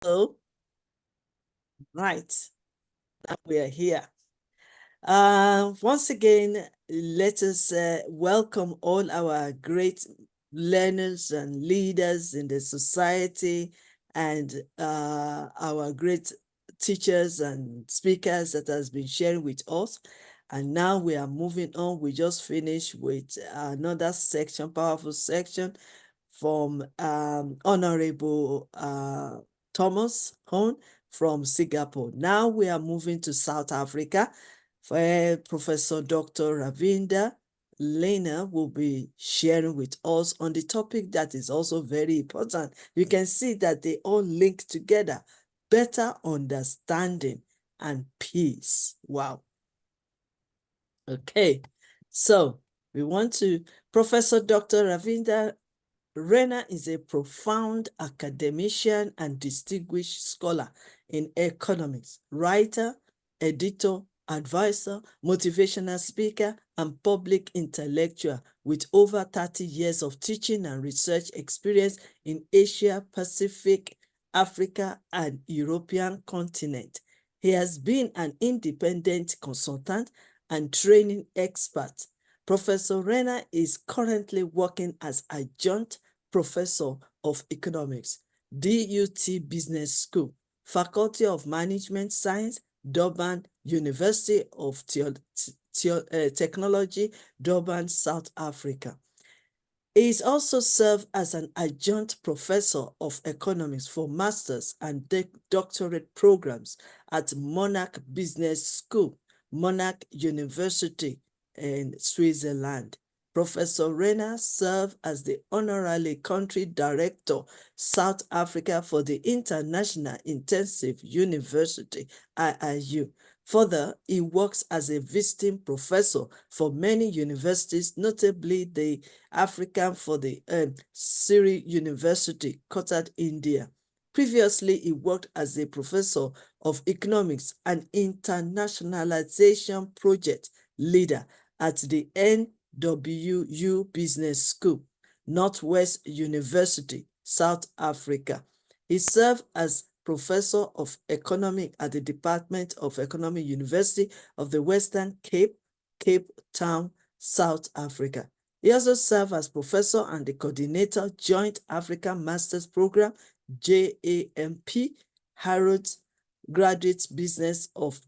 So, right, now we are here. Once again, let us welcome all our great learners and leaders in the society and our great teachers and speakers that has been sharing with us. And now we are moving on. We just finished with another section, powerful section from Honorable Thomas Hone from Singapore. Now we are moving to South Africa, where Professor Dr. Ravinder Rena will be sharing with us on the topic that is also very important. You can see that they all link together. Better understanding and peace. Wow. Okay. So we want to, Professor Dr. Ravinder Rena is a profound academician and distinguished scholar in economics, writer, editor, advisor, motivational speaker, and public intellectual with over 30 years of teaching and research experience in Asia, Pacific, Africa, and European continent. He has been an independent consultant and training expert. Professor Rena is currently working as adjunct professor of economics, DUT Business School, Faculty of Management Science, Durban University of Technology, Durban, South Africa. He is also served as an adjunct professor of economics for master's and doctorate programs at Monarch Business School, Monarch University in Switzerland. Professor Rena served as the honorary country director, South Africa, for the International Intensive University, IIU. Further, he works as a visiting professor for many universities, notably the African for the Siri University, Qatar, India. Previously, he worked as a professor of economics and internationalization project leader at the NWU Business School, Northwest University, South Africa. He served as professor of economics at the Department of Economic University of the Western Cape, Cape Town, South Africa. He also served as professor and the coordinator Joint African Masters Program, JAMP, Harrods Graduate Business of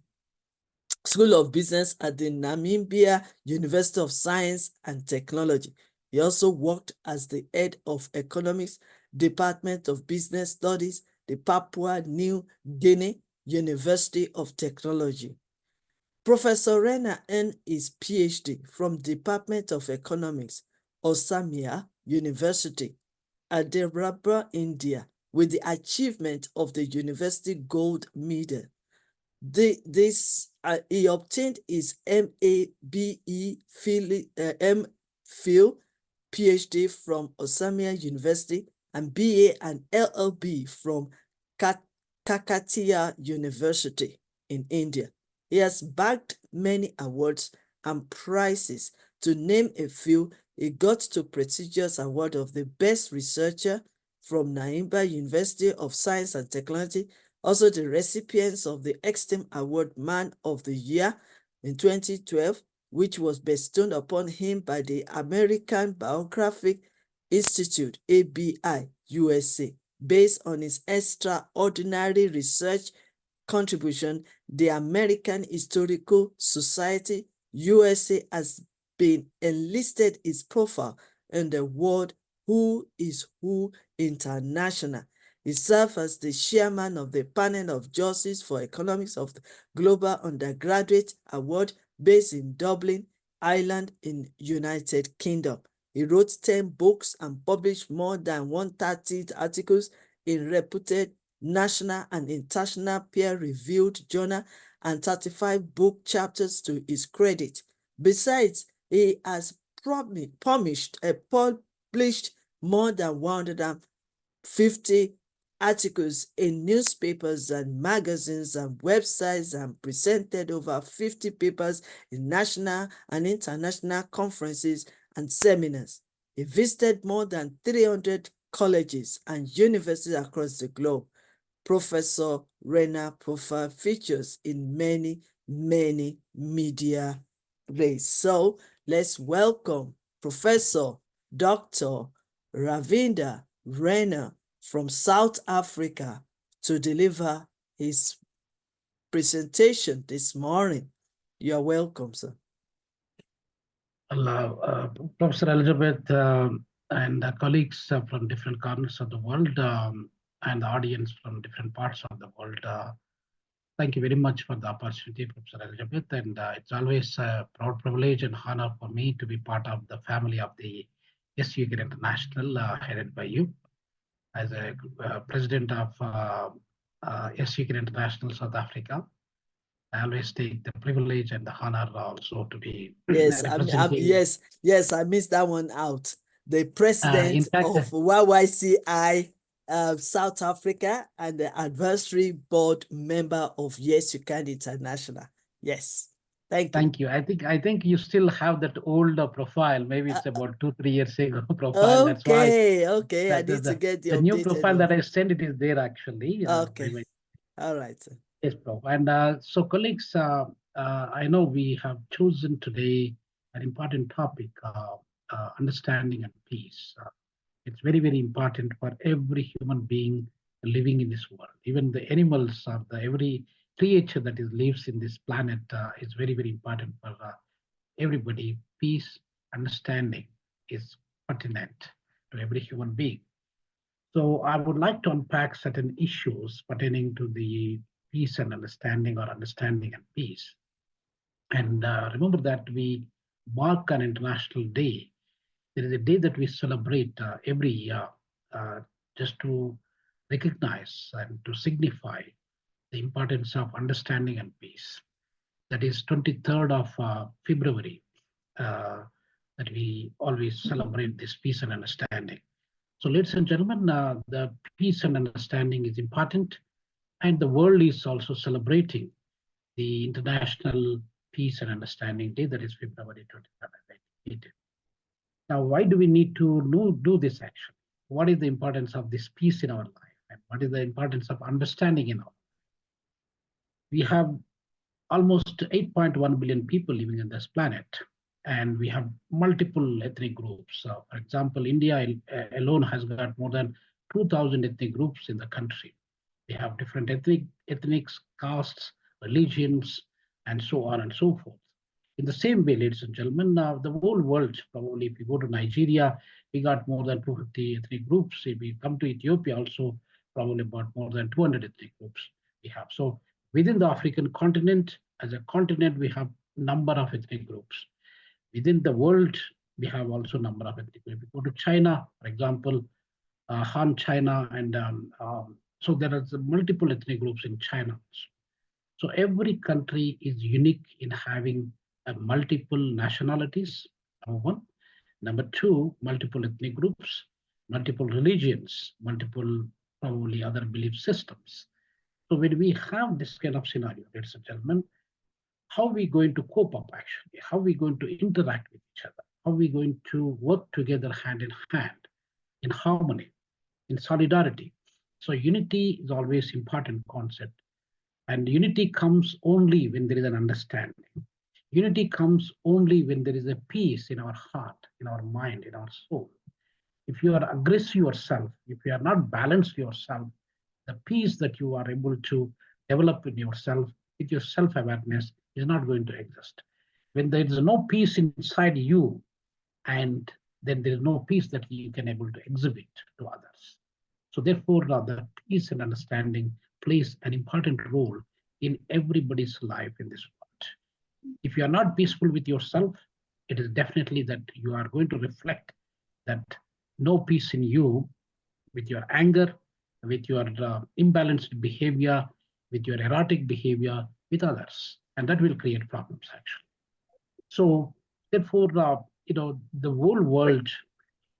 School of Business at the Namibia University of Science and Technology. He also worked as the head of economics, Department of Business Studies, the Papua New Guinea University of Technology. Professor Rena earned his PhD from Department of Economics, Osamia University, Hyderabad, India, with the achievement of the University Gold Medal. He obtained his MABE MPhil PhD from Osamia University and BA and LLB from Kakatiya University in India. He has bagged many awards and prizes. To name a few, he got the prestigious award of the Best Researcher from Naimba University of Science and Technology, also the recipients of the Extreme Award Man of the Year in 2012, which was bestowed upon him by the American Biographic Institute, ABI, USA, based on his extraordinary research contribution. The American Historical Society, USA, has been enlisted his profile in the World Who is Who International. He served as the chairman of the panel of justice for economics of the Global Undergraduate Award based in Dublin, Ireland, in United Kingdom. He wrote 10 books and published more than 130 articles in reputed national and international peer-reviewed journal and 35 book chapters to his credit. Besides, he has published more than 150 articles in newspapers and magazines and websites and presented over 50 papers in national and international conferences and seminars. He visited more than 300 colleges and universities across the globe. Professor Rena profile features in many, many media ways. So let's welcome Professor Dr. Ravinder Rena from South Africa to deliver his presentation this morning. You are welcome, sir. Professor Elizabeth and colleagues from different corners of the world and the audience from different parts of the world. Thank you very much for the opportunity, Professor Elizabeth. And it's always a proud privilege and honor for me to be part of the family of the YYCI International, headed by you. As a president of YYCI International South Africa, I always take the privilege and the honor also to be Yes, representing. yes, I missed that one out. The In president fact, of YYCI South Africa and the advisory board member of YYCI International. Yes, thank you. thank you. I think you still have that old profile. Maybe Uh, it's about 2 3 years ago profile. That's why okay, I that need to get the the new updated profile one. that I sent it is there actually. Okay, all right. Yes, Prof. And so, colleagues, I know we have chosen today an important topic, understanding and peace. It's very, very important for every human being living in this world. Even the animals or the every creature that is lives in this planet is very, very important for everybody. Peace, understanding is pertinent to every human being. So I would like to unpack certain issues pertaining to the peace and understanding, or understanding and peace. And remember that we mark an international day. There is a day that we celebrate every year, uh, just to recognize and to signify the importance of understanding and peace. That is 23rd of February, uh, that we always celebrate this peace and understanding. So, ladies and gentlemen, the peace and understanding is important, and the world is also celebrating the International Peace and Understanding Day, that is February 23rd. Now, why do we need to do this action? What is the importance of this peace in our life, and what is the importance of understanding in our? We have almost 8.1 billion people living on this planet, and we have multiple ethnic groups. For example, India alone has got more than 2,000 ethnic groups in the country. They have different ethnics, castes, religions, and so on and so forth. In the same way, ladies and gentlemen, the whole world, probably if you go to Nigeria, we got more than 250 ethnic groups. If we come to Ethiopia, also probably about more than 200 ethnic groups we have. So within the African continent, as a continent, we have number of ethnic groups. Within the world, we have also number of ethnic groups. If you go to China, for example, Han China, and so there are multiple ethnic groups in China. So every country is unique in having multiple nationalities, number one. Number two, multiple ethnic groups, multiple religions, multiple probably other belief systems. So when we have this kind of scenario, ladies and gentlemen, how are we going to cope up actually? How are we going to interact with each other? How are we going to work together hand in hand, in harmony, in solidarity? So unity is always important concept. And unity comes only when there is an understanding. Unity comes only when there is a peace in our heart, in our mind, in our soul. If you are aggressive yourself, if you are not balanced yourself, the peace that you are able to develop in yourself with your self-awareness is not going to exist. When there is no peace inside you, and then there is no peace that you can able to exhibit to others. So therefore, the peace and understanding plays an important role in everybody's life in this world. If you are not peaceful with yourself, it is definitely that you are going to reflect that no peace in you, with your anger, with your imbalanced behavior, with your erotic behavior with others, and that will create problems actually. So therefore, the whole world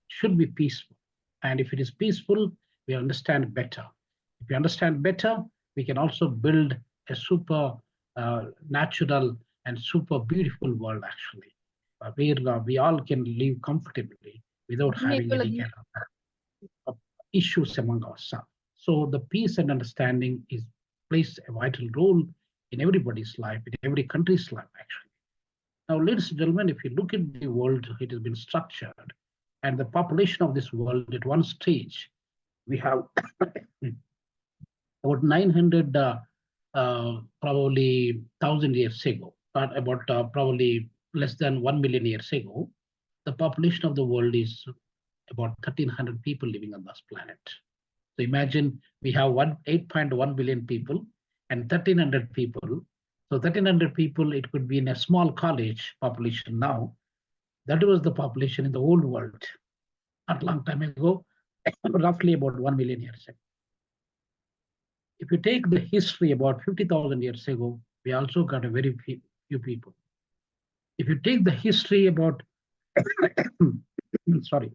should be peaceful. And if it is peaceful, we understand better. If we understand better, we can also build a super natural and super beautiful world, actually, where we all can live comfortably without having any kind of issues among ourselves. So the peace and understanding is plays a vital role in everybody's life, in every country's life, actually. Now, ladies and gentlemen, if you look at the world, it has been structured, and the population of this world at one stage, we have about 900, probably 1,000 years ago, but about probably less than 1 million years ago, the population of the world is about 1,300 people living on this planet. So imagine we have 8.1 billion people and 1,300 people. So 1,300 people, it could be in a small college population now. That was the population in the old world not long time ago, roughly about 1 million years ago. If you take the history about 50,000 years ago, we also got a very few people. If you take the history about, sorry,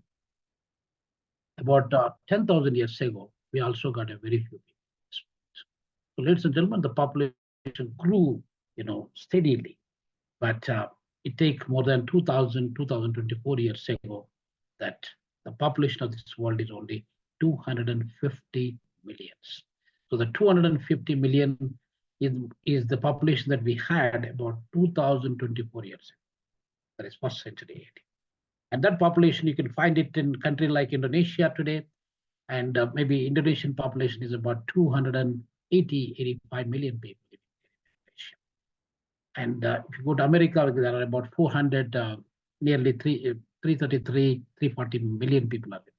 about 10,000 years ago, we also got a very few people. So, ladies and gentlemen, the population grew, steadily, but it take more than 2,24 years ago that the population of this world is only 250 millions. So the 250 million is the population that we had about 2024 years ago. That is first century AD. And that population, you can find it in country like Indonesia today. And maybe Indonesian population is about 85 million people in Indonesia. And if you go to America, there are about 400, nearly 333, 340 million people are there.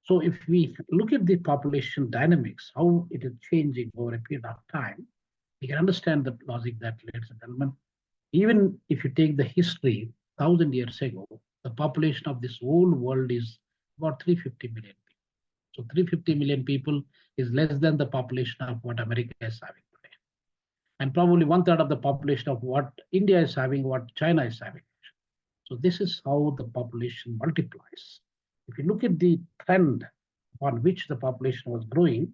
So if we look at the population dynamics, how it is changing over a period of time, we can understand the logic that, ladies and gentlemen, even if you take the history 1,000 years ago, the population of this whole world is about 350 million people. So 350 million people is less than the population of what America is having today. And probably one third of the population of what India is having, what China is having. So this is how the population multiplies. If you look at the trend upon which the population was growing,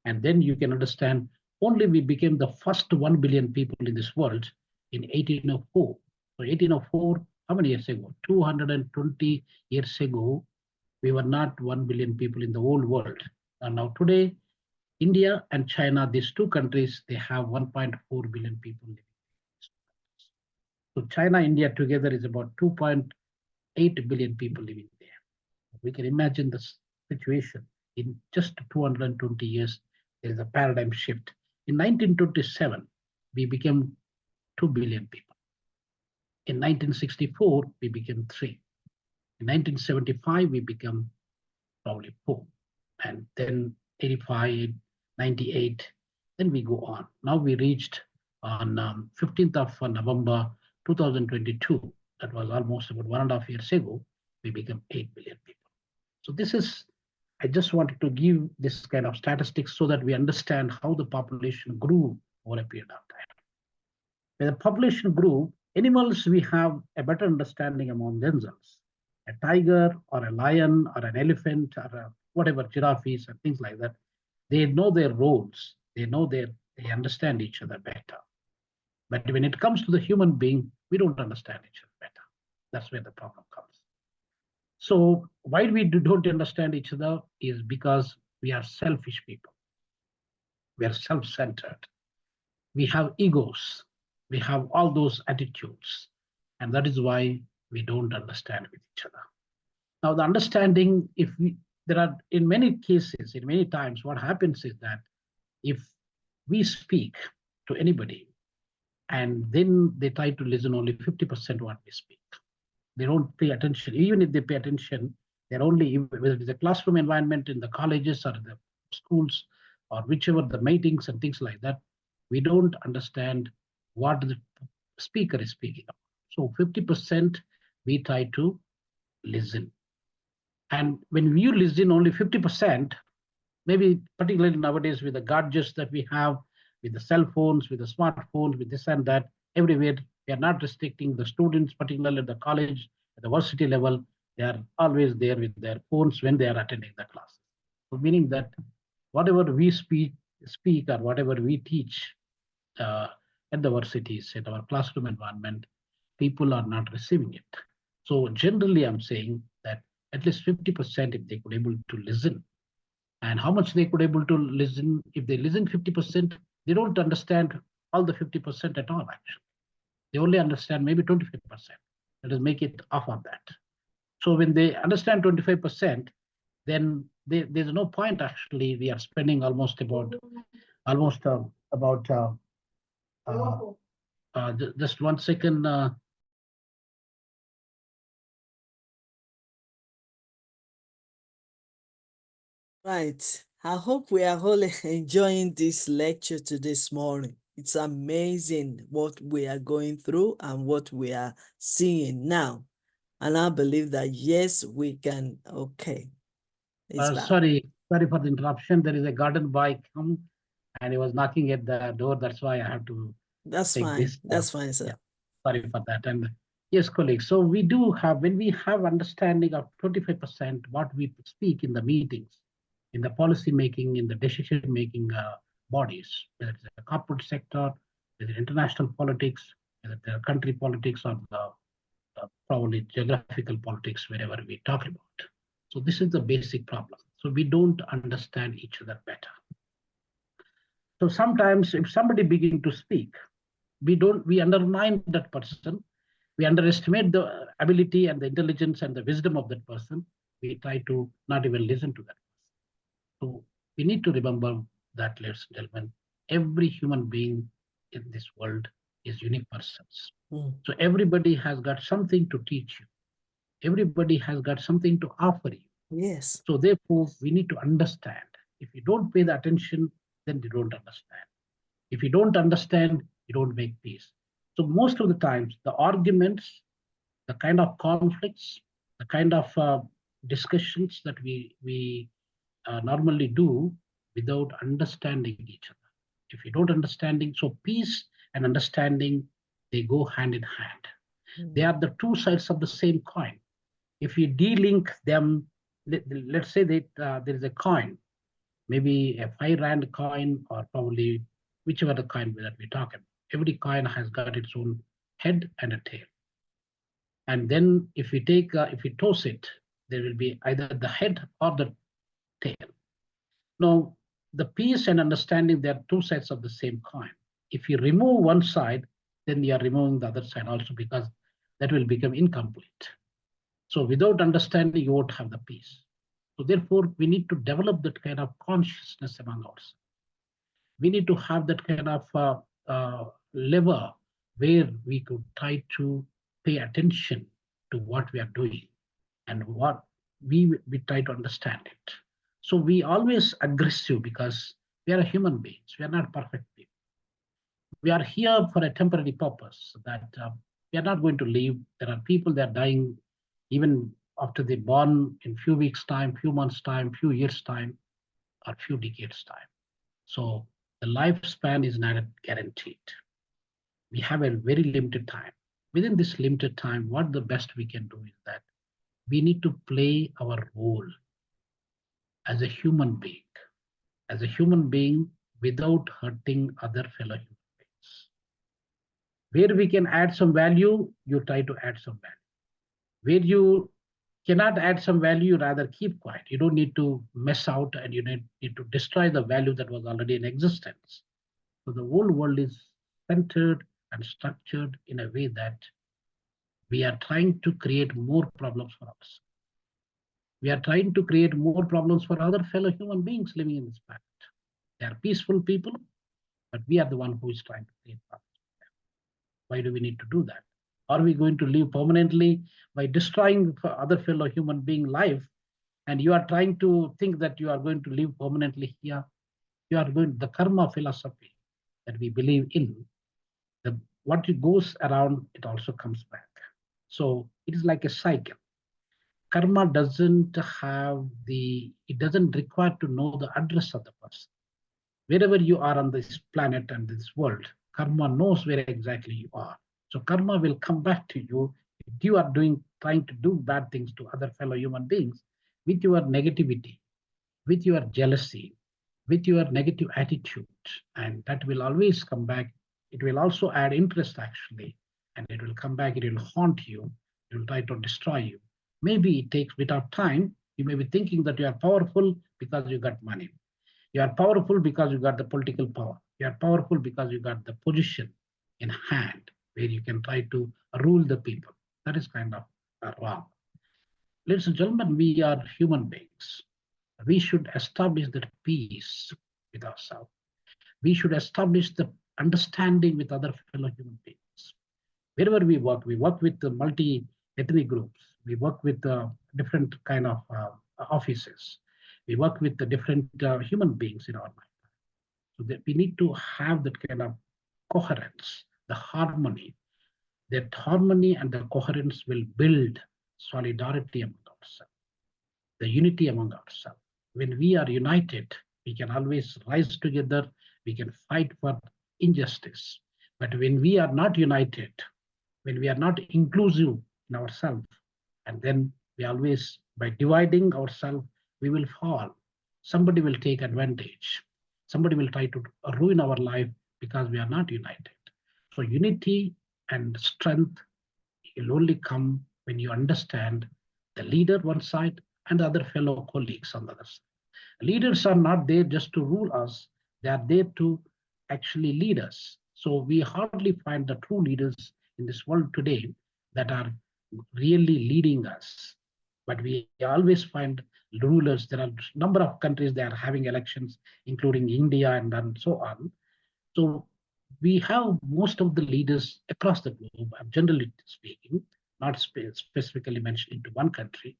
and then you can understand only we became the first 1 billion people in this world in 1804. So 1804, how many years ago? 220 years ago, we were not 1 billion people in the whole world. And now today, India and China, these two countries, they have 1.4 billion people living. So China, India together is about 2.8 billion people living there. We can imagine the situation in just 220 years, there is a paradigm shift. In 1927, we became 2 billion people. In 1964, we became 3. In 1975, we became probably 4. And then 85, 98, then we go on. Now we reached on 15th of November 2022, that was almost about 1.5 years ago, we became 8 billion people. So this is, I just wanted to give this kind of statistics so that we understand how the population grew over a period of time. When the population grew, animals, we have a better understanding among themselves. A tiger or a lion or an elephant or whatever, giraffes and things like that, they know their roles. They understand each other better. But when it comes to the human being, we don't understand each other better. That's where the problem comes. So why we don't understand each other is because we are selfish people. We are self-centered. We have egos. We have all those attitudes. And that is why we don't understand with each other. Now, the understanding, there are, in many cases, in many times, what happens is that if we speak to anybody and then they try to listen only 50% what we speak, they don't pay attention. Even if they pay attention, they're only, whether it's a classroom environment in the colleges or the schools or whichever the meetings and things like that, we don't understand what the speaker is speaking about. So 50% we try to listen. And when you listen only 50%, maybe particularly nowadays with the gadgets that we have, with the cell phones, with the smartphones, with this and that, everywhere, we are not restricting the students, particularly at the college, at the varsity level, they are always there with their phones when they are attending the class. So meaning that whatever we speak or whatever we teach at the varsities, at our classroom environment, people are not receiving it. So generally, I'm saying that at least 50%, if they could able to listen and how much they could able to listen. If they listen 50%, they don't understand all the 50% at all, actually. They only understand maybe 25%. Let us make it half of that. So when they understand 25%, then there's no point actually. We are spending almost about uh, just 1 second. Right. I hope we are all enjoying this lecture to this morning. It's amazing what we are going through and what we are seeing now. And I believe that yes, we can. Okay, it's back. Sorry for the interruption. There is a garden boy come and he was knocking at the door. That's why I have to That's take fine. this. That's fine, Yeah, sir. sorry for that. And yes, colleagues. So we do have, when we have understanding of 25%, what we speak in the meetings, in the policy making, in the decision making bodies, whether it's the corporate sector, whether international politics, whether the country politics, or the probably geographical politics, wherever we talk about. So this is the basic problem. So we don't understand each other better. So sometimes if somebody begin to speak, we undermine that person. We underestimate the ability and the intelligence and the wisdom of that person. We try to not even listen to that. So we need to remember that, ladies and gentlemen, every human being in this world is unique persons. Mm. So everybody has got something to teach you. Everybody has got something to offer you. Yes. So therefore, we need to understand. If you don't pay the attention, then you don't understand. If you don't understand, you don't make peace. So most of the times, the arguments, the kind of conflicts, the kind of discussions that we normally do without understanding each other. If you don't understanding, so peace and understanding, they go hand in hand. They Mm. are the two sides of the same coin. If you de-link them, let's say that there is a coin, maybe a 5 rand coin, or probably whichever the coin that we're talking. Every coin has got its own head and a tail. And then if we toss it, there will be either the head or the tail. Now, the peace and understanding, they are two sides of the same coin. If you remove one side, then you are removing the other side also, because that will become incomplete. So without understanding, you won't have the peace. So therefore, we need to develop that kind of consciousness among us. We need to have that kind of lever where we could try to pay attention to what we are doing and what we try to understand it. So we always aggressive because we are human beings. We are not perfect people. We are here for a temporary purpose that we are not going to leave. There are people that are dying even after they're born in few weeks time, few months time, few years time, or few decades time. So the lifespan is not guaranteed. We have a very limited time. Within this limited time, what the best we can do is that we need to play our role as a human being, as a human being without hurting other fellow human beings. Where we can add some value, you try to add some value. Where you cannot add some value, rather keep quiet. You don't need to mess out, and you need to destroy the value that was already in existence. So the whole world is centered and structured in a way that we are trying to create more problems for us. We are trying to create more problems for other fellow human beings living in this planet. They are peaceful people, but we are the one who is trying to create problems. Why do we need to do that? Are we going to live permanently by destroying other fellow human being life? And you are trying to think that you are going to live permanently here. You are going, the karma philosophy that we believe in, the what goes around, it also comes back. So it is like a cycle. Karma doesn't have it doesn't require to know the address of the person. Wherever you are on this planet and this world, karma knows where exactly you are. So karma will come back to you if you are trying to do bad things to other fellow human beings with your negativity, with your jealousy, with your negative attitude, and that will always come back. It will also add interest actually, and it will come back, it will haunt you, it will try to destroy you. Maybe it takes a bit of time, You may be thinking that you are powerful because you got money. You are powerful because you got the political power. You are powerful because you got the position in hand where you can try to rule the people. That is kind of wrong. Ladies and gentlemen, we are human beings. We should establish that peace with ourselves. We should establish the understanding with other fellow human beings. Wherever we work with the multi-ethnic groups. We work with different kind of offices. We work with the different human beings in our life. So that we need to have that kind of coherence, the harmony. That harmony and the coherence will build solidarity among ourselves, the unity among ourselves. When we are united, we can always rise together, we can fight for injustice. But when we are not united, when we are not inclusive in ourselves, and then we always, by dividing ourselves, we will fall. Somebody will take advantage. Somebody will try to ruin our life because we are not united. So unity and strength will only come when you understand the leader one side and the other fellow colleagues on the other side. Leaders are not there just to rule us, they are there to actually lead us. So we hardly find the true leaders in this world today that are really leading us. But we always find rulers. There are a number of countries that are having elections, including India and so on. So we have most of the leaders across the globe, generally speaking, not specifically mentioned into one country.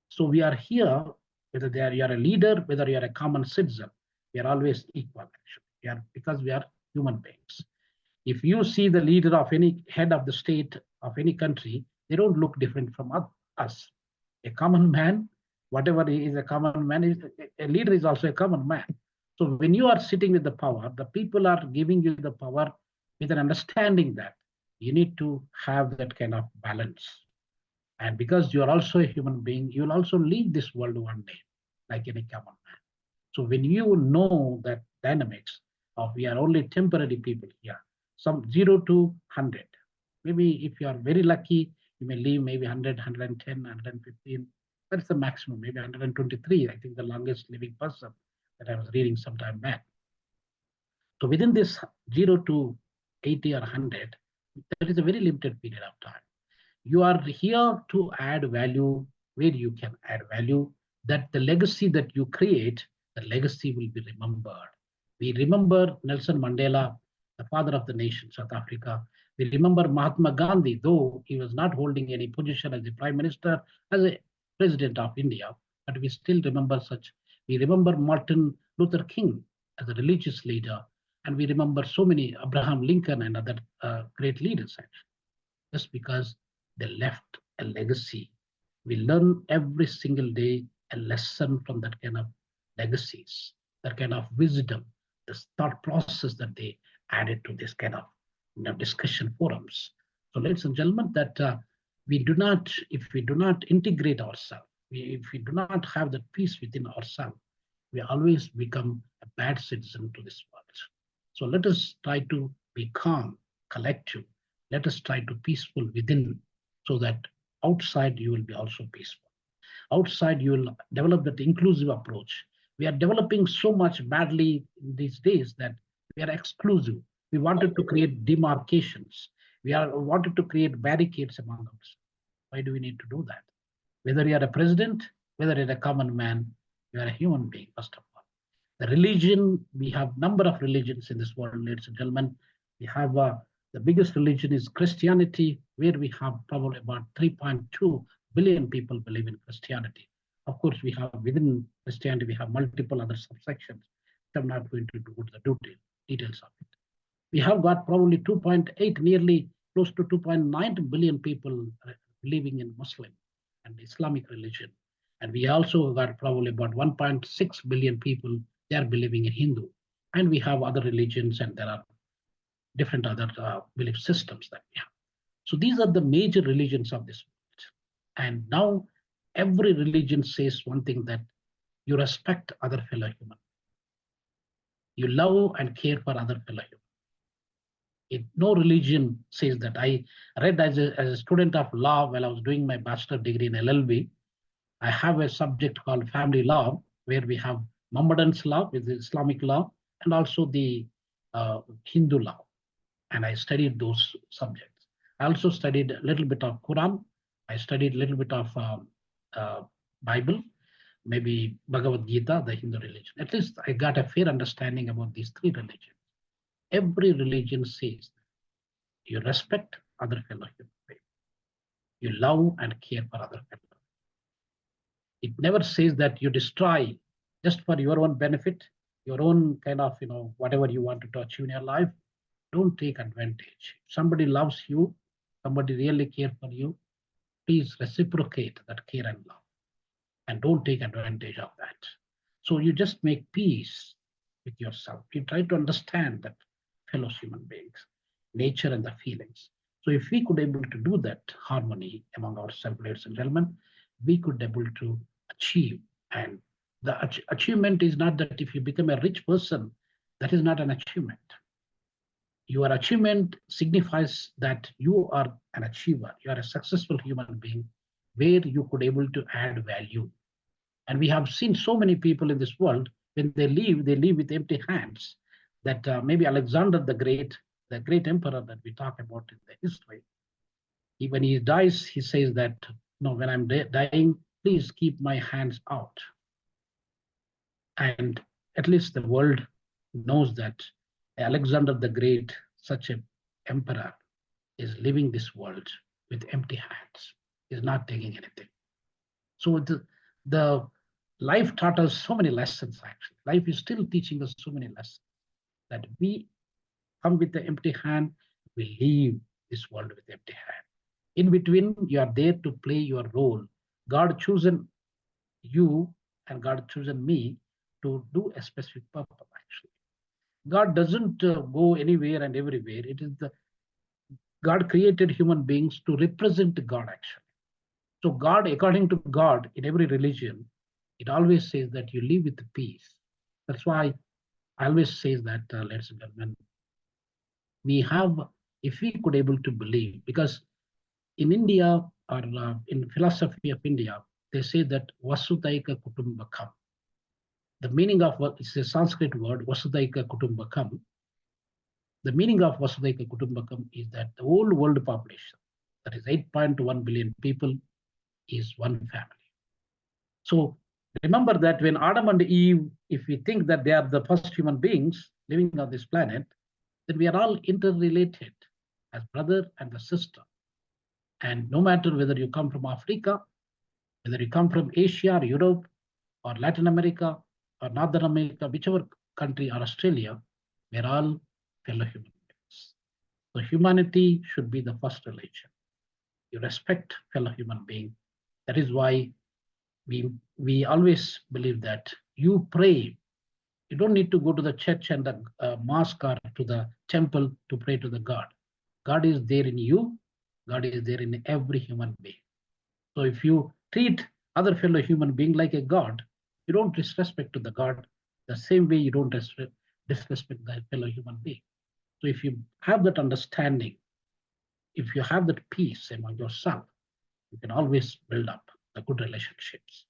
So we are here, whether you are a leader, whether you are a common citizen, we are always equal, actually. We are, because we are human beings. If you see the leader of any head of the state of any country, they don't look different from us. A common man, whatever he is a common man, a leader is also a common man. So when you are sitting with the power, the people are giving you the power with an understanding that you need to have that kind of balance. And because you are also a human being, you will also leave this world one day, like any common man. So when you know that dynamics of we are only temporary people here, some 0 to 100, maybe if you are very lucky, you may live maybe 100, 110, 115. That's the maximum, maybe 123. I think the longest living person that I was reading some time back. So within this 0 to 80 or 100, there is a very limited period of time. You are here to add value where you can add value, that the legacy that you create, the legacy will be remembered. We remember Nelson Mandela, the father of the nation, South Africa. We remember Mahatma Gandhi, though he was not holding any position as a prime minister, as a president of India, but we still remember such. We remember Martin Luther King as a religious leader, and we remember so many, Abraham Lincoln and other great leaders, actually, just because they left a legacy. We learn every single day a lesson from that kind of legacies, that kind of wisdom, the thought process that they added to this kind of discussion forums. So, ladies and gentlemen, that we do not, if we do not integrate ourselves, if we do not have that peace within ourselves, we always become a bad citizen to this world. So let us try to be calm, collective. Let us try to peaceful within, so that outside you will be also peaceful. Outside you will develop that inclusive approach. We are developing so much badly in these days that we are exclusive. We wanted to create demarcations. We are wanted to create barricades among us. Why do we need to do that? Whether you are a president, whether you're a common man, you are a human being, first of all. The religion, we have number of religions in this world, ladies and gentlemen. We have the biggest religion is Christianity, where we have probably about 3.2 billion people believe in Christianity. Of course, we have within Christianity, we have multiple other subsections. I'm not going to go to the details of it. We have got probably 2.8, nearly close to 2.9 billion people living in Muslim and Islamic religion. And we also got probably about 1.6 billion people, they are believing in Hindu. And we have other religions, and there are different other belief systems that we have. So these are the major religions of this world. And now every religion says one thing, that you respect other fellow human. You love and care for other fellow human. No religion says that. I read as a student of law while I was doing my bachelor degree in LLB. I have a subject called family law, where we have Mohammedan's law with the Islamic law, and also the Hindu law. And I studied those subjects. I also studied a little bit of Quran. I studied a little bit of uh, Bible, maybe Bhagavad Gita, the Hindu religion. At least I got a fair understanding about these three religions. Every religion says you respect other fellow human beings, you love and care for other fellow. It never says that you destroy just for your own benefit, your own kind of, whatever you wanted to achieve in your life. Don't take advantage. If somebody loves you, somebody really care for you, please reciprocate that care and love, and don't take advantage of that. So you just make peace with yourself. You try to understand that fellow human beings, nature and the feelings. So if we could able to do that harmony among ourselves, ladies and gentlemen, we could able to achieve. And the achievement is not that if you become a rich person, that is not an achievement. Your achievement signifies that you are an achiever, you are a successful human being, where you could able to add value. And we have seen so many people in this world, when they leave with empty hands. That maybe Alexander the great emperor that we talk about in the history, when he dies, he says that, no, when I'm dying, please keep my hands out. And at least the world knows that Alexander the Great, such an emperor, is leaving this world with empty hands, is not taking anything. So the life taught us so many lessons, actually. Life is still teaching us so many lessons, that we come with the empty hand, we leave this world with empty hand. In between, you are there to play your role. God chosen you and God chosen me to do a specific purpose, actually. God doesn't go anywhere and everywhere. It is the God created human beings to represent God, actually. So God, according to God, in every religion, it always says that you live with peace. That's why I always say that, ladies and gentlemen, we have, if we could able to believe, because in India, or in philosophy of India, they say that Vasudhaika Kutumbakam. The meaning of what is a Sanskrit word, Vasudhaika Kutumbakam. The meaning of Vasudhaika Kutumbakam is that the whole world population, that is 8.1 billion people, is one family. So remember that when Adam and Eve, if we think that they are the first human beings living on this planet, then we are all interrelated as brother and the sister. And no matter whether you come from Africa, whether you come from Asia or Europe or Latin America or Northern America, whichever country, or Australia, we're all fellow human beings. So humanity should be the first religion. You respect fellow human being. That is why we always believe that you pray. You don't need to go to the church and the mosque or to the temple to pray to the God. God is there in you. God is there in every human being. So if you treat other fellow human being like a God, you don't disrespect to the God the same way you don't disrespect the fellow human being. So if you have that understanding, if you have that peace among yourself, you can always build up the good relationships.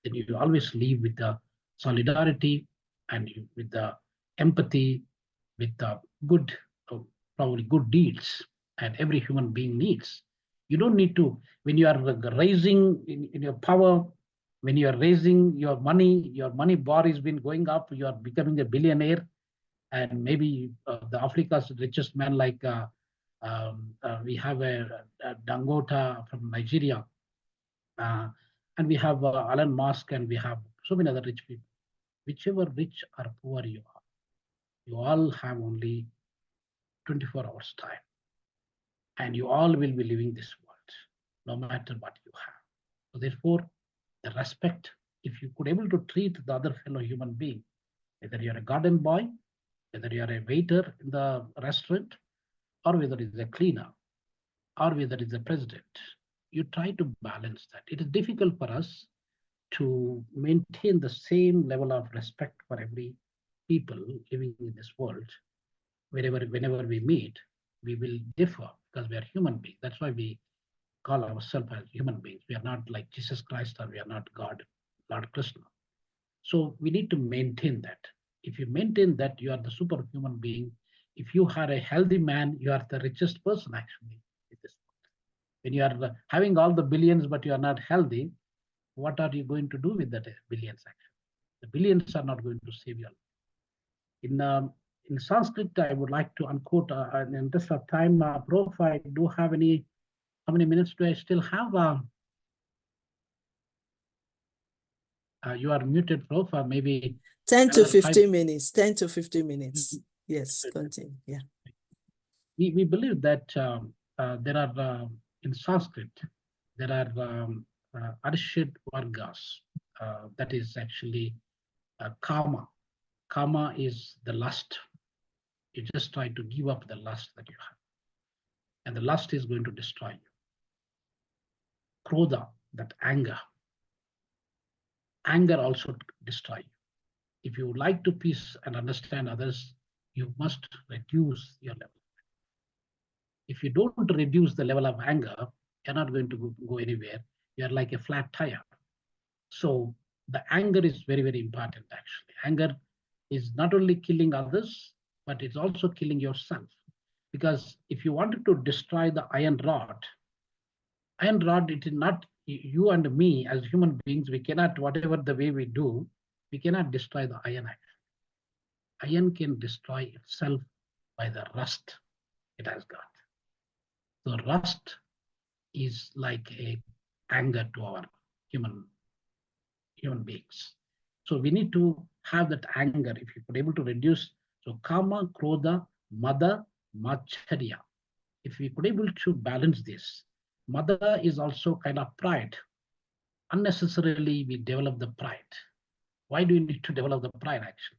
Then you always live with the solidarity and with the empathy, with the good, uh, probably good deeds, and every human being needs. You don't need to, when you are raising in your power, when you are raising your money bar has been going up, you are becoming a billionaire, and maybe the Africa's richest man, like we have a Dangota from Nigeria, uh, and we have Elon Musk, and we have so many other rich people. Whichever rich or poor you all have only 24 hours time, and you all will be living this world, no matter what you have. So therefore, the respect, if you could able to treat the other fellow human being, whether you're a garden boy, whether you're a waiter in the restaurant, or whether it's a cleaner, or whether it's a president, you try to balance that. It is difficult for us to maintain the same level of respect for every people living in this world. Whenever we meet, we will differ because we are human beings. That's why we call ourselves as human beings. We are not like Jesus Christ or we are not God, Lord Krishna. So we need to maintain that. If you maintain that, you are the superhuman being. If you are a healthy man, you are the richest person actually. When you are having all the billions, but you are not healthy, what are you going to do with that billions actually? The billions are not going to save you. In Sanskrit, I would like to unquote in interest of time, Prof. I do have any. How many minutes do I still have? You are muted, Prof. Maybe 10 to another 15 minutes. 10 to 15 minutes. Yes, continue. Yeah. We believe that there are in Sanskrit there are Arshad Vargas. That is actually karma. Karma is the lust. You just try to give up the lust that you have, and the lust is going to destroy you. Krodha, that anger. Anger also destroy you. If you would like to peace and understand others, you must reduce your level. If you don't reduce the level of anger, you're not going to go anywhere. You're like a flat tire. So the anger is very, very important actually. Anger is not only killing others, but it's also killing yourself. Because if you wanted to destroy the iron rod, it is not you and me as human beings, we cannot, whatever the way we do, we cannot destroy the iron actually. Iron can destroy itself by the rust it has got. So rust is like a anger to our human human beings. So we need to have that anger. If you could able to reduce, so kama, krodha, mada, macharya. If we could able to balance this, mada is also kind of pride. Unnecessarily, we develop the pride. Why do you need to develop the pride actually?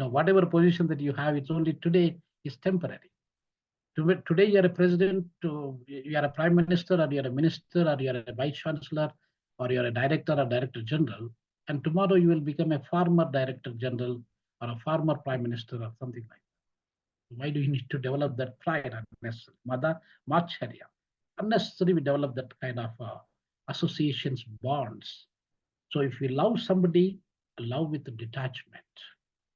Whatever position that you have, it's only today is temporary. Today you're a president, you are a prime minister, or you're a minister, or you're a vice chancellor, or you're a director or director general, and tomorrow you will become a former director general or a former prime minister or something like that. Why do you need to develop that pride unnecessarily? Mada, macharya. Unnecessarily we develop that kind of associations, bonds. So if we love somebody, love with detachment.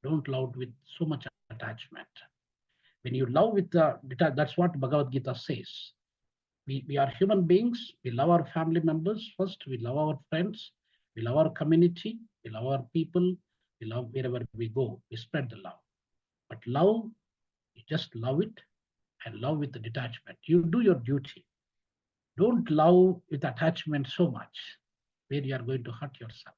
Don't love with so much attachment. When you love with that's what Bhagavad Gita says. We are human beings. We love our family members first. We love our friends. We love our community. We love our people. We love wherever we go. We spread the love. But love, you just love it and love with the detachment. You do your duty. Don't love with attachment so much where you are going to hurt yourself,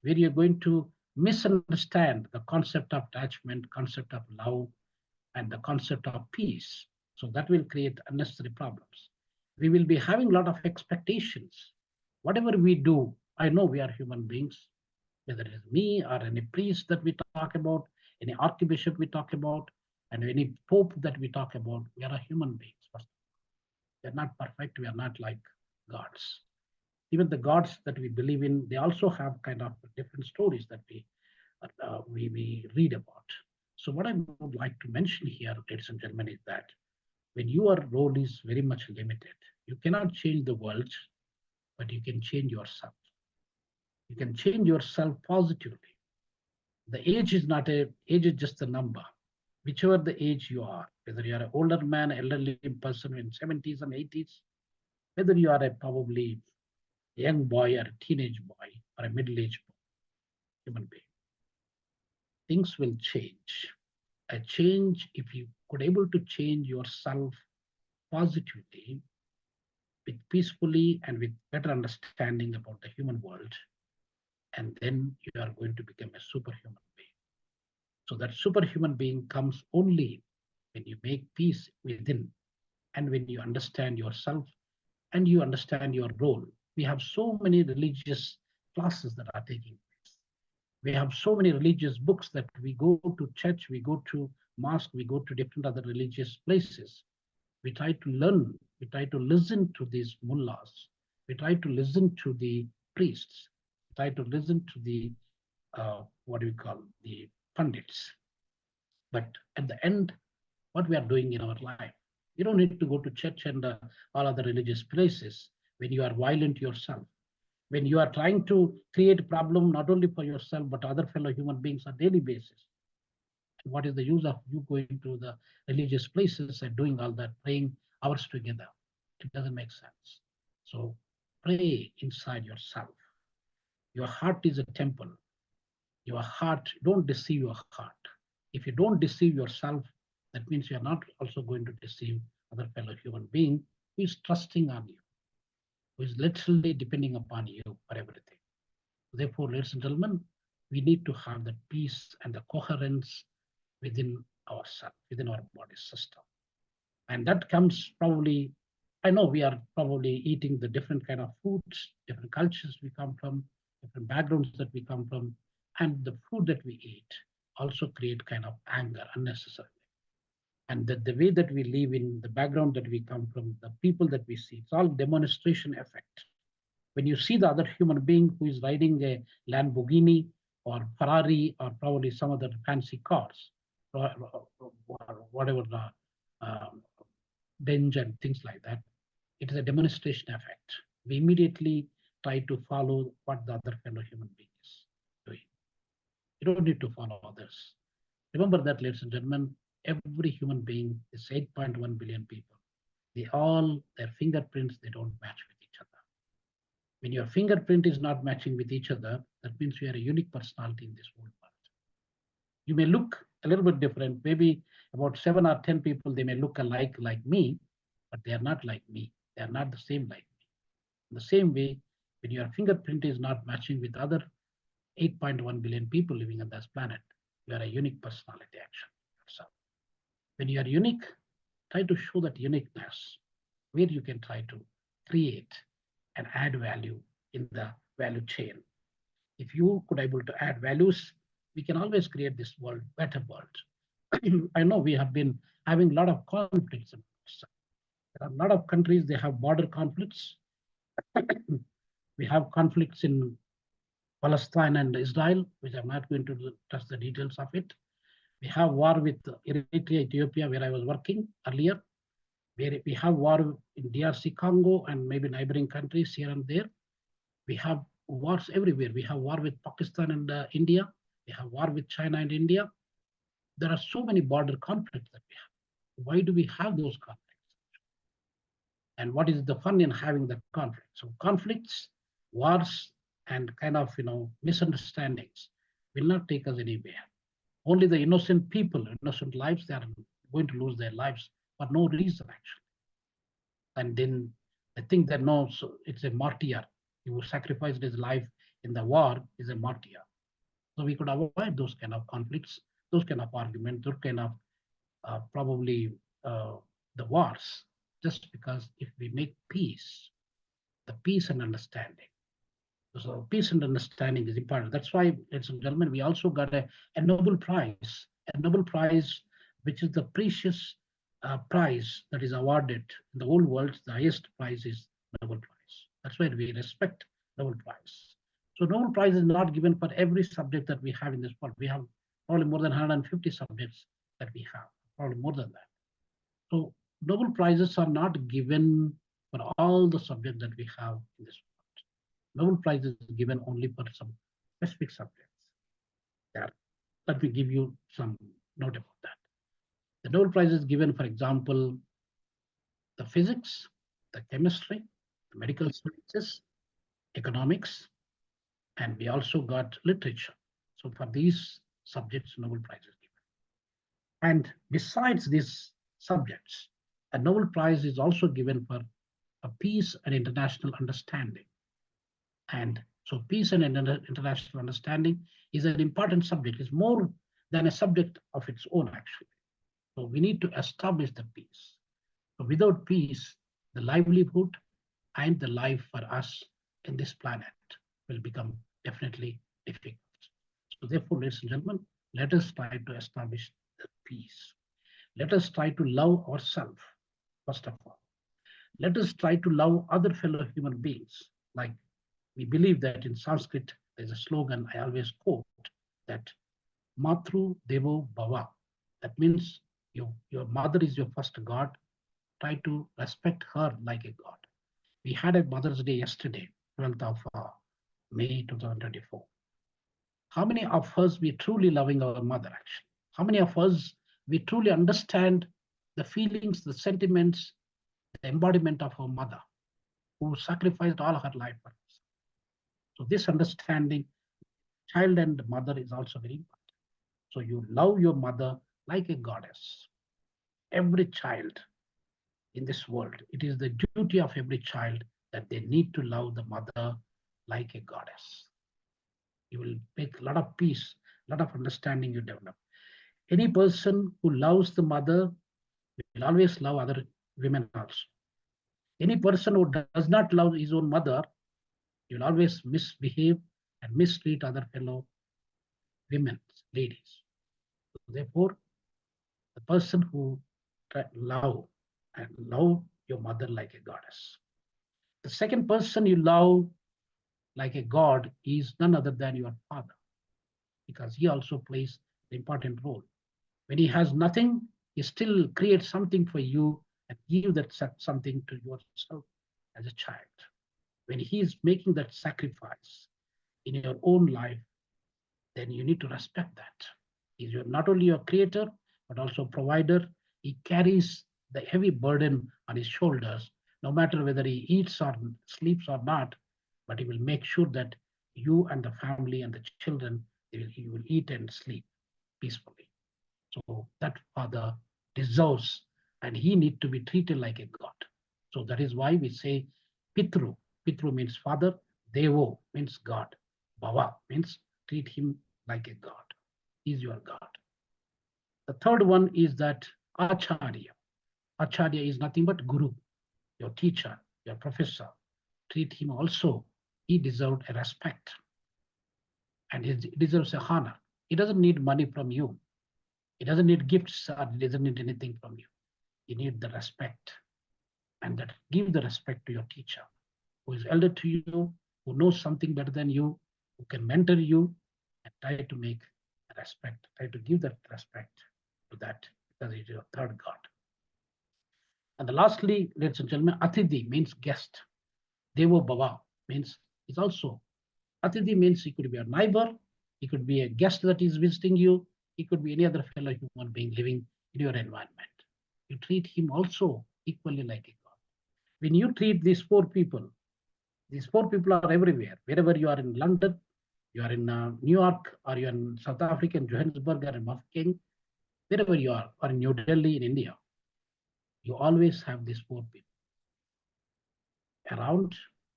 where you're going to misunderstand the concept of attachment, concept of love, and the concept of peace. So that will create unnecessary problems. We will be having a lot of expectations. Whatever we do, I know we are human beings, whether it is me or any priest that we talk about, any archbishop we talk about, and any pope that we talk about, we are human beings. We are not perfect. We are not like gods. Even the gods that we believe in, they also have kind of different stories that we read about. So what I would like to mention here, ladies and gentlemen, is that when your role is very much limited, you cannot change the world, but you can change yourself. You can change yourself positively. The age is not a age is just a number. Whichever the age you are, whether you are an older man, elderly person in 70s and 80s, whether you are a probably young boy or a teenage boy or a middle-aged human being, things will change. A change, if you could able to change yourself positively, with peacefully and with better understanding about the human world, and then you are going to become a superhuman being. So that superhuman being comes only when you make peace within and when you understand yourself and you understand your role. We have so many religious classes that are taking place. We have so many religious books that we go to church, we go to mosque, we go to different other religious places. We try to learn, we try to listen to these mullahs, we try to listen to the priests, we try to listen to the, what do we call, the pundits. But at the end, what we are doing in our life, You don't need to go to church and all other religious places when you are violent yourself, when you are trying to create problem not only for yourself but other fellow human beings on daily basis. What is the use of you going to the religious places and doing all that, praying hours together? It doesn't make sense. So pray inside yourself. Your heart is a temple. Your heart, don't deceive your heart. If you don't deceive yourself, that means you're not also going to deceive other fellow human being who is trusting on you, who is literally depending upon you for everything. Therefore, ladies and gentlemen, we need to have the peace and the coherence within ourselves, within our body system. And that comes probably, I know we are probably eating the different kind of foods, different cultures we come from, different backgrounds that we come from, and the food that we eat also create kind of anger unnecessarily. And the way that we live in, the background that we come from, the people that we see, it's all demonstration effect. When you see the other human being who is riding a Lamborghini or Ferrari or probably some other fancy cars, or whatever the Benz and things like that, it is a demonstration effect. We immediately try to follow what the other fellow human being is doing. You don't need to follow others. Remember that, ladies and gentlemen, every human being is 8.1 billion people. They all, their fingerprints, they don't match with each other. When your fingerprint is not matching with each other, that means you are a unique personality in this whole world. You may look a little bit different. Maybe about 7 or 10 people, they may look alike like me, but they are not like me. They are not the same like me. In the same way, when your fingerprint is not matching with other 8.1 billion people living on this planet, you are a unique personality action yourself. When you are unique, try to show that uniqueness where you can try to create and add value in the value chain. If you could able to add values, we can always create this world, better world. I know we have been having a lot of conflicts. There are a lot of countries, they have border conflicts. We have conflicts in Palestine and Israel, which I'm not going to touch the details of it. We have war with Eritrea, Ethiopia, where I was working earlier, where we have war in DRC, Congo, and maybe neighboring countries here and there. We have wars everywhere. We have war with Pakistan and India. We have war with China and India. There are so many border conflicts that we have. Why do we have those conflicts? And what is the fun in having the conflict? So conflicts, wars, and kind of misunderstandings will not take us anywhere. Only the innocent people, innocent lives, they are going to lose their lives for no reason actually. And then I think that no, so it's a martyr. He who sacrificed his life in the war is a martyr. So we could avoid those kind of conflicts, those kind of arguments, those kind of probably the wars, just because if we make peace, the peace and understanding. So peace and understanding is important. That's why, ladies and gentlemen, we also got a Nobel Prize, which is the precious prize that is awarded in the whole world. The highest prize is Nobel Prize. That's why we respect Nobel Prize. So Nobel Prize is not given for every subject that we have in this world. We have probably more than 150 subjects that we have, probably more than that. So Nobel Prizes are not given for all the subjects that we have in this world. Nobel Prize is given only for some specific subjects. There, let me give you some note about that. The Nobel Prize is given, for example, the physics, the chemistry, the medical sciences, economics, and we also got literature. So for these subjects, Nobel Prize is given. And besides these subjects, a Nobel Prize is also given for a peace and international understanding. And so peace and international understanding is an important subject. It's more than a subject of its own, actually. So we need to establish the peace. So without peace, the livelihood and the life for us in this planet will become definitely difficult. So therefore, ladies and gentlemen, let us try to establish the peace. Let us try to love ourselves, first of all. Let us try to love other fellow human beings. Like we believe that in Sanskrit, there's a slogan I always quote that Matru Devo Bhava. That means your mother is your first God, try to respect her like a God. We had a Mother's Day yesterday, 12th of May 2024. How many of us we truly loving our mother actually? How many of us we truly understand the feelings, the sentiments, the embodiment of our mother who sacrificed all her life for us? So this understanding, child and mother is also very important. So you love your mother like a goddess. Every child in this world, it is the duty of every child that they need to love the mother like a goddess. You will make a lot of peace, a lot of understanding you develop. Any person who loves the mother will always love other women also. Any person who does not love his own mother, he will always misbehave and mistreat other fellow women, ladies. So therefore, the person who love and love your mother like a goddess. The second person you love like a god is none other than your father, because he also plays an important role. When he has nothing, he still creates something for you and give that something to yourself as a child. When he is making that sacrifice in your own life, then you need to respect that. He's not only your creator, but also provider. He carries the heavy burden on his shoulders, no matter whether he eats or sleeps or not, but he will make sure that you and the family and the children, he will eat and sleep peacefully. So that father deserves, and he need to be treated like a god. So that is why we say Pitru. Pitru means father, Devo means God, Baba means treat him like a god. He is your God. The third one is that Acharya. Acharya is nothing but Guru, your teacher, your professor. Treat him also. He deserved a respect and he deserves a honor. He doesn't need money from you. He doesn't need gifts or he doesn't need anything from you. You need the respect, and that give the respect to your teacher who is elder to you, who knows something better than you, who can mentor you, and try to make respect, try to give that respect to that, because it is your third God. And the lastly, ladies and gentlemen, Atidhi means guest. Devo Baba means is also Atidhi means he could be a neighbor, he could be a guest that is visiting you, he could be any other fellow human being living in your environment. You treat him also equally like a God. When you treat these four people are everywhere. Wherever you are in London, you are in New York, or you are in South Africa, in Johannesburg, or in Mafeking, wherever you are, or in New Delhi, in India, you always have these four people around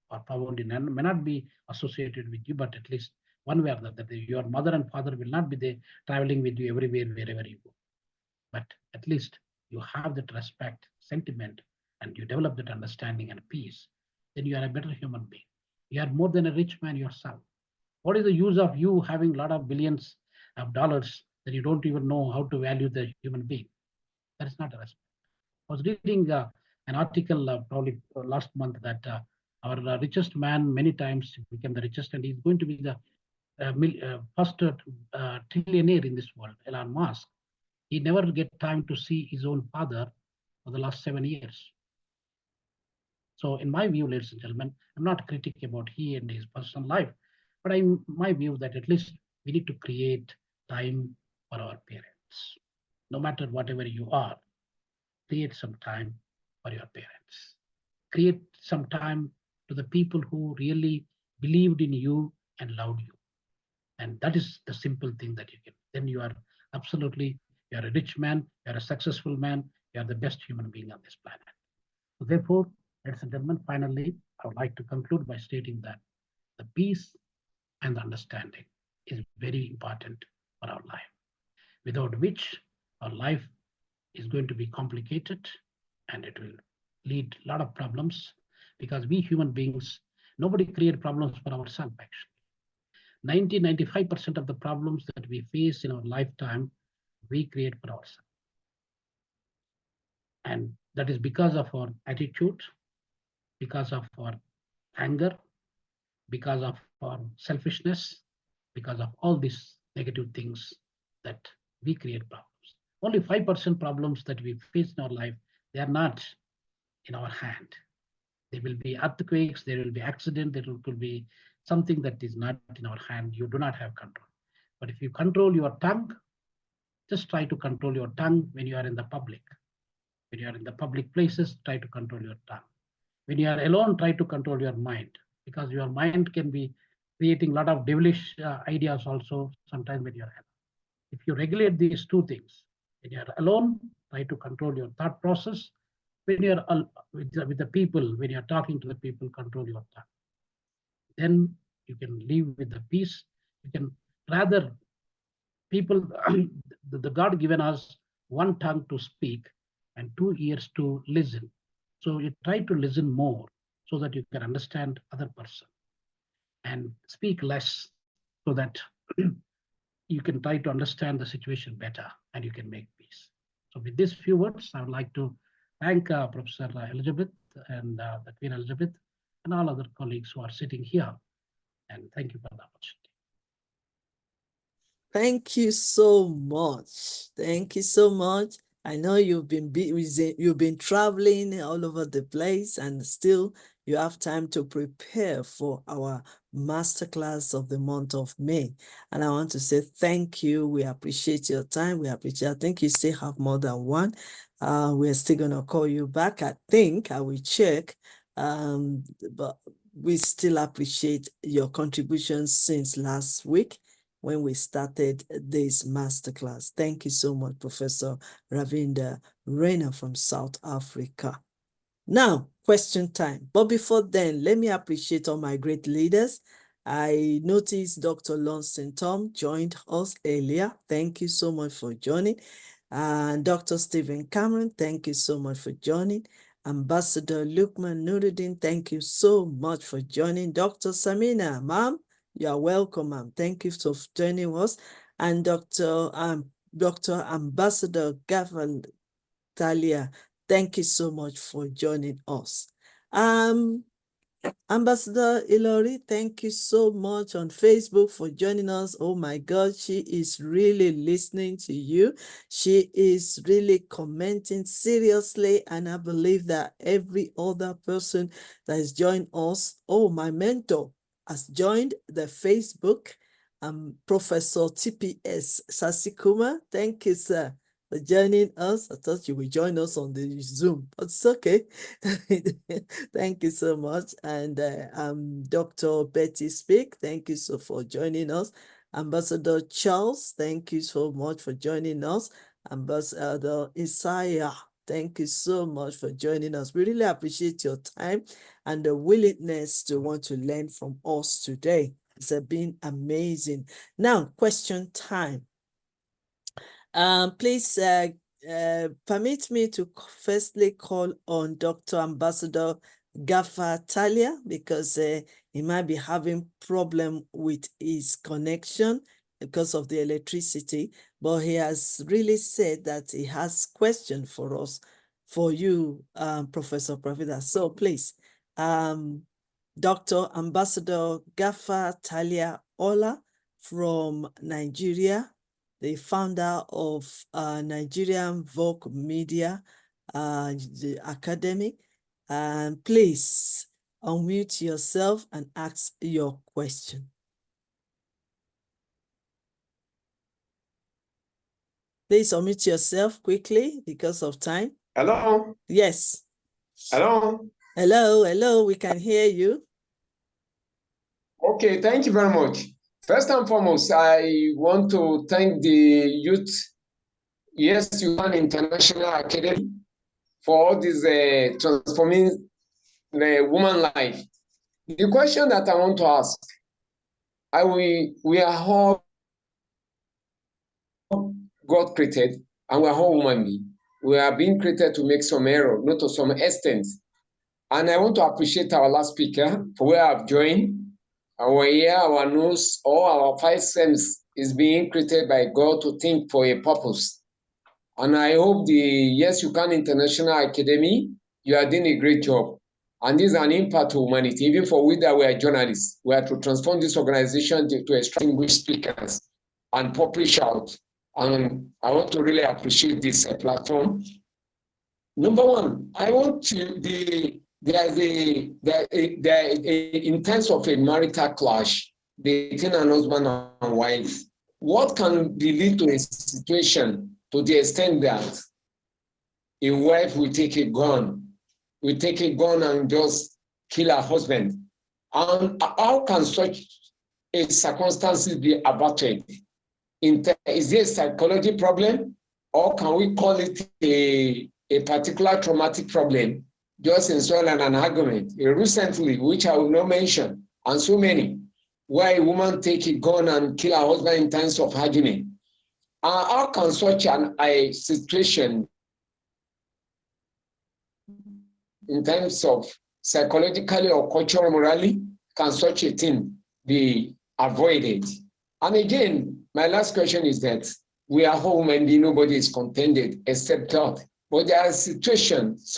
or found in, and may not be associated with you, but at least one way or the other, your mother and father will not be there traveling with you everywhere, wherever you go. But at least you have that respect, sentiment, and you develop that understanding and peace, then you are a better human being. You are more than a rich man yourself. What is the use of you having a lot of billions of dollars that you don't even know how to value the human being? That is not a respect. I was reading an article probably last month that our richest man many times became the richest, and he's going to be the first trillionaire in this world, Elon Musk. He never get time to see his own father for the last 7 years. So in my view, ladies and gentlemen, I'm not critic about he and his personal life, but in my view that at least we need to create time for our parents. No matter whatever you are, create some time for your parents. Create some time to the people who really believed in you and loved you. And that is the simple thing that you can. Then you are absolutely, you are a rich man, you are a successful man, you are the best human being on this planet. So therefore, ladies and gentlemen, finally, I would like to conclude by stating that the peace and the understanding is very important for our life, without which our life is going to be complicated and it will lead a lot of problems, because we human beings, nobody create problems for ourselves actually. 90-95% of the problems that we face in our lifetime, we create for ourselves. And that is because of our attitude, because of our anger, because of our selfishness, because of all these negative things that we create problems. Only 5% problems that we face in our life, they are not. in our hand. There will be earthquakes, there will be accident, there could be something that is not in our hand. You do not have control. But if you control your tongue, just try to control your tongue when you are in the public. When you are in the public places, try to control your tongue. When you are alone, try to control your mind, because your mind can be creating a lot of devilish ideas also sometimes when you're alone. If you regulate these two things, when you're alone, try to control your thought process. When you're with the people, when you're talking to the people, control your tongue. Then you can live with the peace. You can rather people, the God given us one tongue to speak and two ears to listen. So you try to listen more so that you can understand other person, and speak less so that you can try to understand the situation better and you can make peace. So with these few words, I would like to thank Professor Elizabeth and the Queen Elizabeth and all other colleagues who are sitting here. And thank you for the opportunity. Thank you so much. Thank you so much. I know you've been busy, you've been traveling all over the place, and still you have time to prepare for our masterclass of the month of May. And I want to say thank you. We appreciate your time. We appreciate, I think you still have more than one. We're still gonna call you back. I think I will check. But we still appreciate your contributions since last week when we started this masterclass. Thank you so much, Professor Ravinder Rena from South Africa. Now, question time. But before then, let me appreciate all my great leaders. I noticed Dr. Lonston Tom joined us earlier. Thank you so much for joining. And Dr. Stephen Cameron, thank you so much for joining. Ambassador Lukman Nuruddin, thank you so much for joining. Dr. Samina, ma'am, you are welcome, ma'am. Thank you for joining us. And Dr. Ambassador Gavan Talia, thank you so much for joining us. Ambassador Ilori, thank you so much on Facebook for joining us. Oh my God, she is really listening to you. She is really commenting seriously, and I believe that every other person that has joined us, oh, my mentor has joined the Facebook. Professor TPS Sasikuma, thank you, sir, for joining us. I thought you would join us on the Zoom, but it's okay. Thank you so much. And Dr. Betty Speak, thank you so for joining us. Ambassador Charles, thank you so much for joining us. Ambassador Isaiah, thank you so much for joining us. We really appreciate your time and the willingness to want to learn from us today. It's been amazing. Now, question time. Please permit me to firstly call on Dr. Ambassador Gaffer Talia, because he might be having problem with his connection because of the electricity, but he has really said that he has question for us, for you, Professor Pravida. So please, Dr. Ambassador Gaffer Talia Ola from Nigeria, the founder of Nigerian Vogue Media, the Academy. And please unmute yourself and ask your question. Please unmute yourself quickly because of time. Hello? Yes. Hello? Hello, we can hear you. Okay, thank you very much. First and foremost, I want to thank the Youth YYCI International Academy for all this transforming the woman life. The question that I want to ask, we are all God created, and we are all human beings. We are being created to make some error, not to some extent. And I want to appreciate our last speaker for where I've joined. Our ear, our nose, all our five senses is being created by God to think for a purpose. And I hope the Yes You Can International Academy, you are doing a great job. And this is an impact to humanity, even for we that we are journalists. We are to transform this organization to extract English speakers and publish out. And I want to really appreciate this platform. Number one, I want to in terms of a marital clash between an husband and wife, what can lead to a situation to the extent that a wife will take a gun and just kill her husband? And how can such a circumstances be averted? Is there a psychology problem, or can we call it a particular traumatic problem just in soil and an argument? Recently, which I will not mention, and so many, where a woman take a gun and kill her husband in times of argument. How can such a situation, in terms of psychologically or cultural morally, can such a thing be avoided? And again, my last question is that we are home and nobody is contented except God. But there are situations,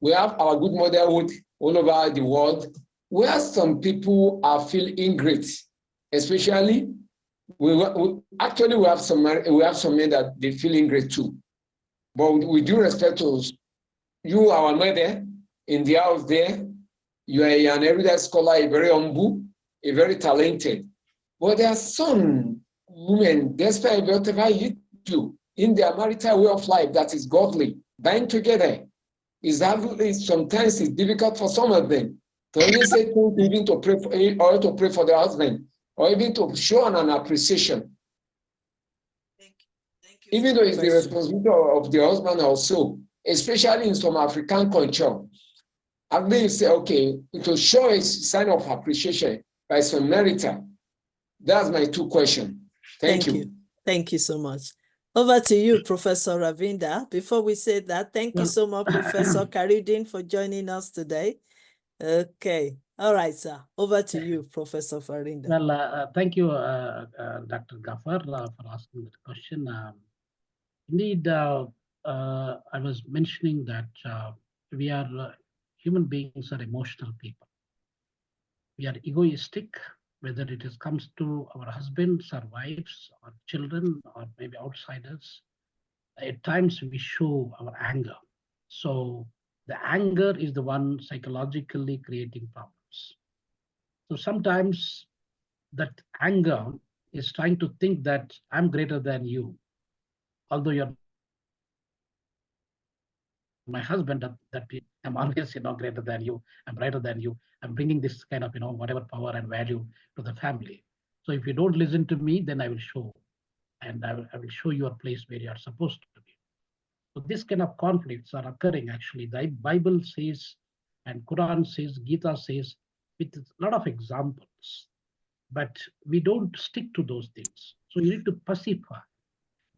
we have our good motherhood all over the world, where some people are feel ingrate, especially we have some men that they feel ingrate too. But with due respect to you, our mother in the house there, you are an erudite scholar, a very humble, a very talented. But there are some women, despite whatever you do in their marital way of life that is godly, bind together, sometimes it's difficult for some of them to even say things, even to pray for, or to pray for their husband, or even to show an appreciation. Thank you even though it's the responsibility of the husband also, especially in some African culture. At least say, okay, to show a sign of appreciation by some marital. That's my two questions. Thank you. Thank you so much. Over to you, Professor Ravinder. Before we say that, thank you so much, Professor Karudin, for joining us today. Okay. All right, sir. Over to you, Professor Farinda. Well, thank you, Dr. Gafar, for asking that question. Indeed, I was mentioning that we are human beings are emotional people. We are egoistic, whether it comes to our husbands, our wives, our children, or maybe outsiders. At times we show our anger. So the anger is the one psychologically creating problems. So sometimes that anger is trying to think that I'm greater than you, although you're my husband, I'm always, greater than you, I'm brighter than you, I'm bringing this kind of, whatever power and value to the family. So if you don't listen to me, then I will show, and I will show you a place where you are supposed to be. So this kind of conflicts are occurring actually. The Bible says, and Quran says, Gita says, with a lot of examples, but we don't stick to those things. So you need to pacify.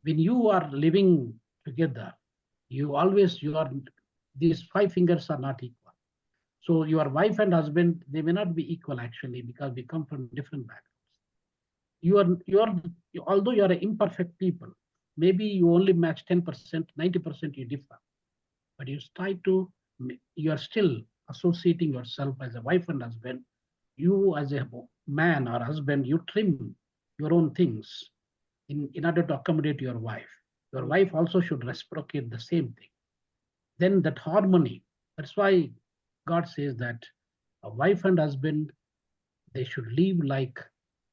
When you are living together, these five fingers are not equal. So your wife and husband, they may not be equal actually, because we come from different backgrounds. Although you are an imperfect people, maybe you only match 10%, 90% you differ, but you are still associating yourself as a wife and husband. You as a man or husband, you trim your own things in order to accommodate your wife. Your wife also should reciprocate the same thing. Then that harmony, that's why God says that a wife and husband, they should live like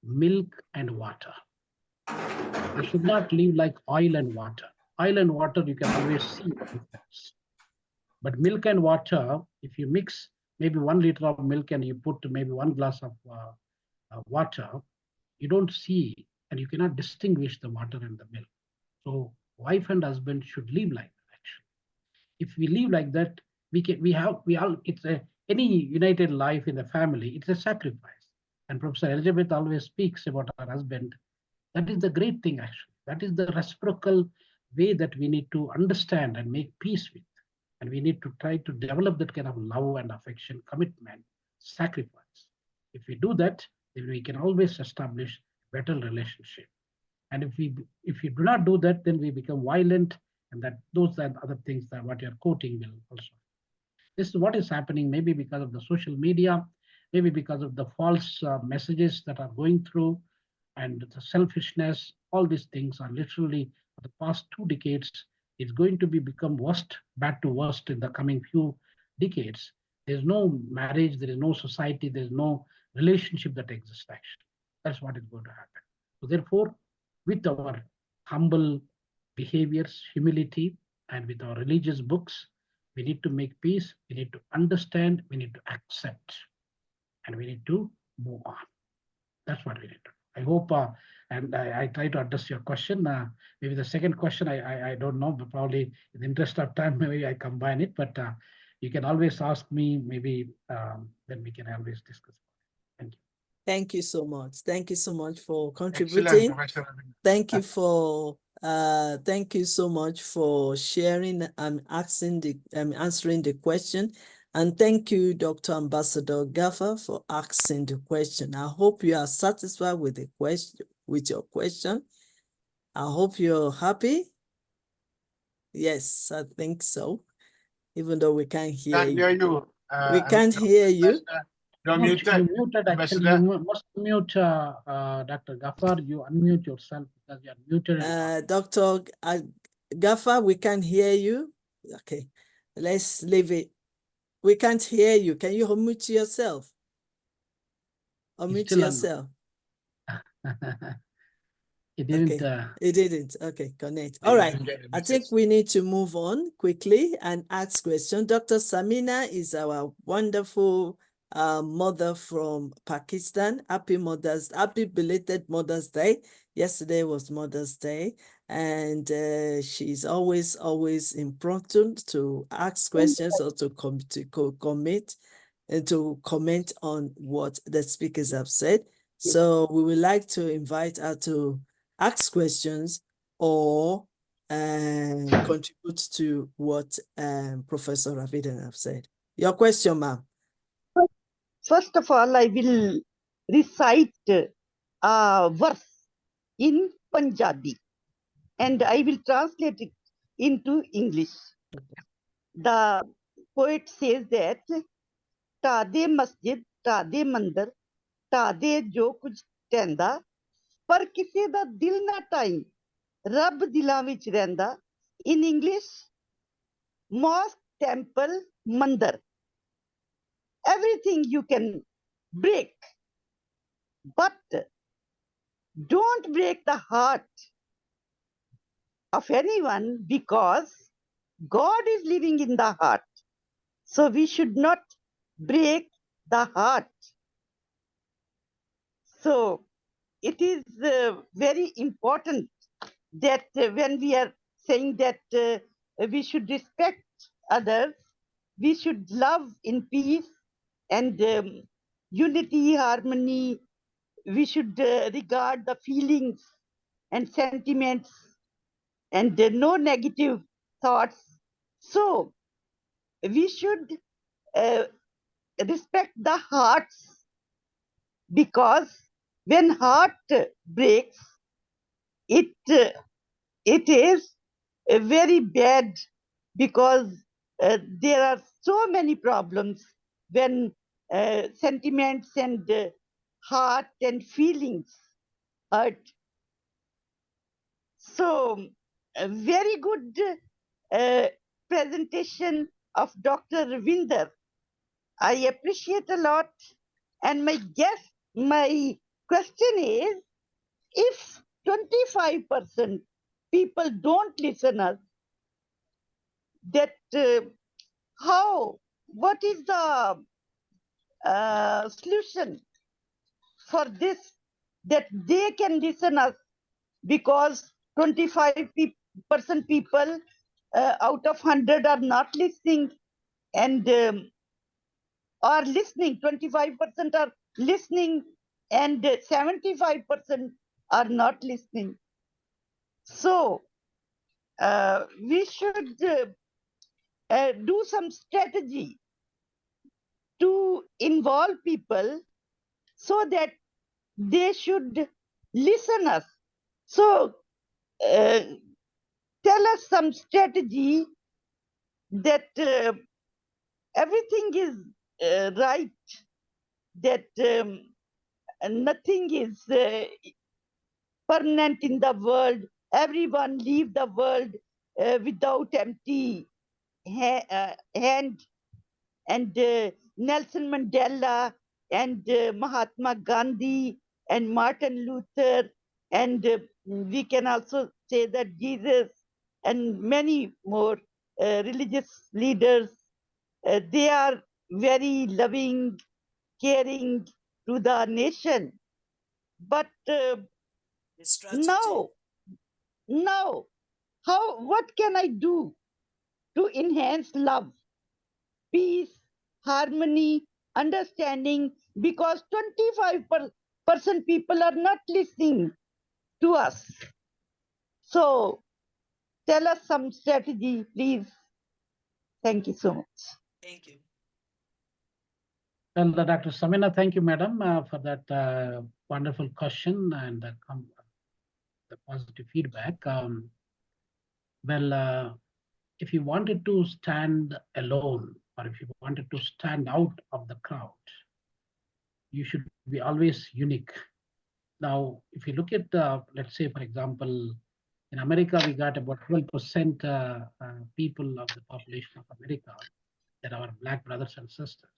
milk and water. They should not live like oil and water. Oil and water, you can always see the difference. But milk and water, if you mix maybe 1 liter of milk and you put maybe 1 glass of water, you don't see and you cannot distinguish the water and the milk. So wife and husband should live like that. Actually, if we live like that, any united life in the family, it's a sacrifice. And Professor Elizabeth always speaks about her husband. That is the great thing, actually. That is the reciprocal way that we need to understand and make peace with. And we need to try to develop that kind of love and affection, commitment, sacrifice. If we do that, then we can always establish better relationship. And if we do not do that, then we become violent, and those and other things that what you're quoting will also. This is what is happening, maybe because of the social media, maybe because of the false messages that are going through, and the selfishness. All these things are literally, for the past 2 decades, it's going to be become worst, bad to worst in the coming few decades. There's no marriage, there is no society, there's no relationship that exists actually. That's what is going to happen. So therefore, with our humble behaviors, humility, and with our religious books, we need to make peace, we need to understand, we need to accept, and we need to move on. That's what we need to do. I hope, and I try to address your question. Maybe the second question, I don't know, but probably in the interest of time, maybe I combine it, but you can always ask me, maybe then we can always discuss. Thank you. Thank you so much. Thank you so much for Excellent, contributing. Professor Ravinder. Thank you so much for sharing and answering the question. And thank you, Dr. Ambassador Gaffer, for asking the question. I hope you are satisfied with the question, with your question. I hope you're happy. Yes, I think so. Even though we can't hear Can't hear you. you. We can't hear you. You're You muted. muted, actually. You must mute, Dr. Gafar. You unmute yourself because you are muted. Dr. Gaffer, we can't hear you. Okay, let's leave it. We can't hear you. Can you unmute yourself? Unmute still yourself. It didn't. Okay, it didn't. Okay, connect. You All right. didn't get the I think message. we need to move on quickly and ask questions. Dr. Samina is our wonderful mother from Pakistan. Happy belated Mother's Day. Yesterday was Mother's Day, and she's always impromptu to ask questions or to commit and to comment on what the speakers have said. So we would like to invite her to ask questions or contribute to what Professor Ravinder have said. Your question, ma'am. First of all, I will recite a verse in Punjabi and I will translate it into English. The poet says that ਢਾਦੇ ਮਸਜਿਦ ਢਾਦੇ ਮੰਦਰ ਢਾਦੇ ਜੋ ਕੁਝ ਕਹਿੰਦਾ ਪਰ ਕਿਸੇ ਦਾ ਦਿਲ ਨਾ ਢਾਈ ਰੱਬ ਦਿਲਾਂ ਵਿੱਚ ਰਹਿੰਦਾ in English mosque temple ਮੰਦਰ everything you can break but don't break the heart of anyone because God is living in the heart. So we should not break the heart. So it is very important that when we are saying that we should respect others, we should love in peace and unity, harmony. We should regard the feelings and sentiments and no negative thoughts. So we should respect the hearts because when heart breaks, it is very bad because there are so many problems when sentiments and heart and feelings hurt. So a very good presentation of Dr. Ravinder. I appreciate a lot. And my question is, if 25% people don't listen us, that what is the solution for this, that they can listen us, because 25% people out of 100 are not listening and are listening, 25% are listening and 75% are not listening. So we should do some strategy to involve people so that they should listen us. So tell us some strategy that everything is right, that nothing is permanent in the world, everyone leave the world without empty hand, and Nelson Mandela, and Mahatma Gandhi, and Martin Luther, and we can also say that Jesus, and many more religious leaders. They are very loving, caring to the nation. But now, what can I do to enhance love, peace, harmony, understanding? Because 25% people are not listening to us. So tell us some strategy, please. Thank you so much. Thank you. Well, Dr. Samina, thank you, madam, for that wonderful question and the positive feedback. Well, if you wanted to stand alone, or if you wanted to stand out of the crowd, you should be always unique. Now, if you look at, let's say, for example, in America, we got about 12% people of the population of America that are our Black brothers and sisters.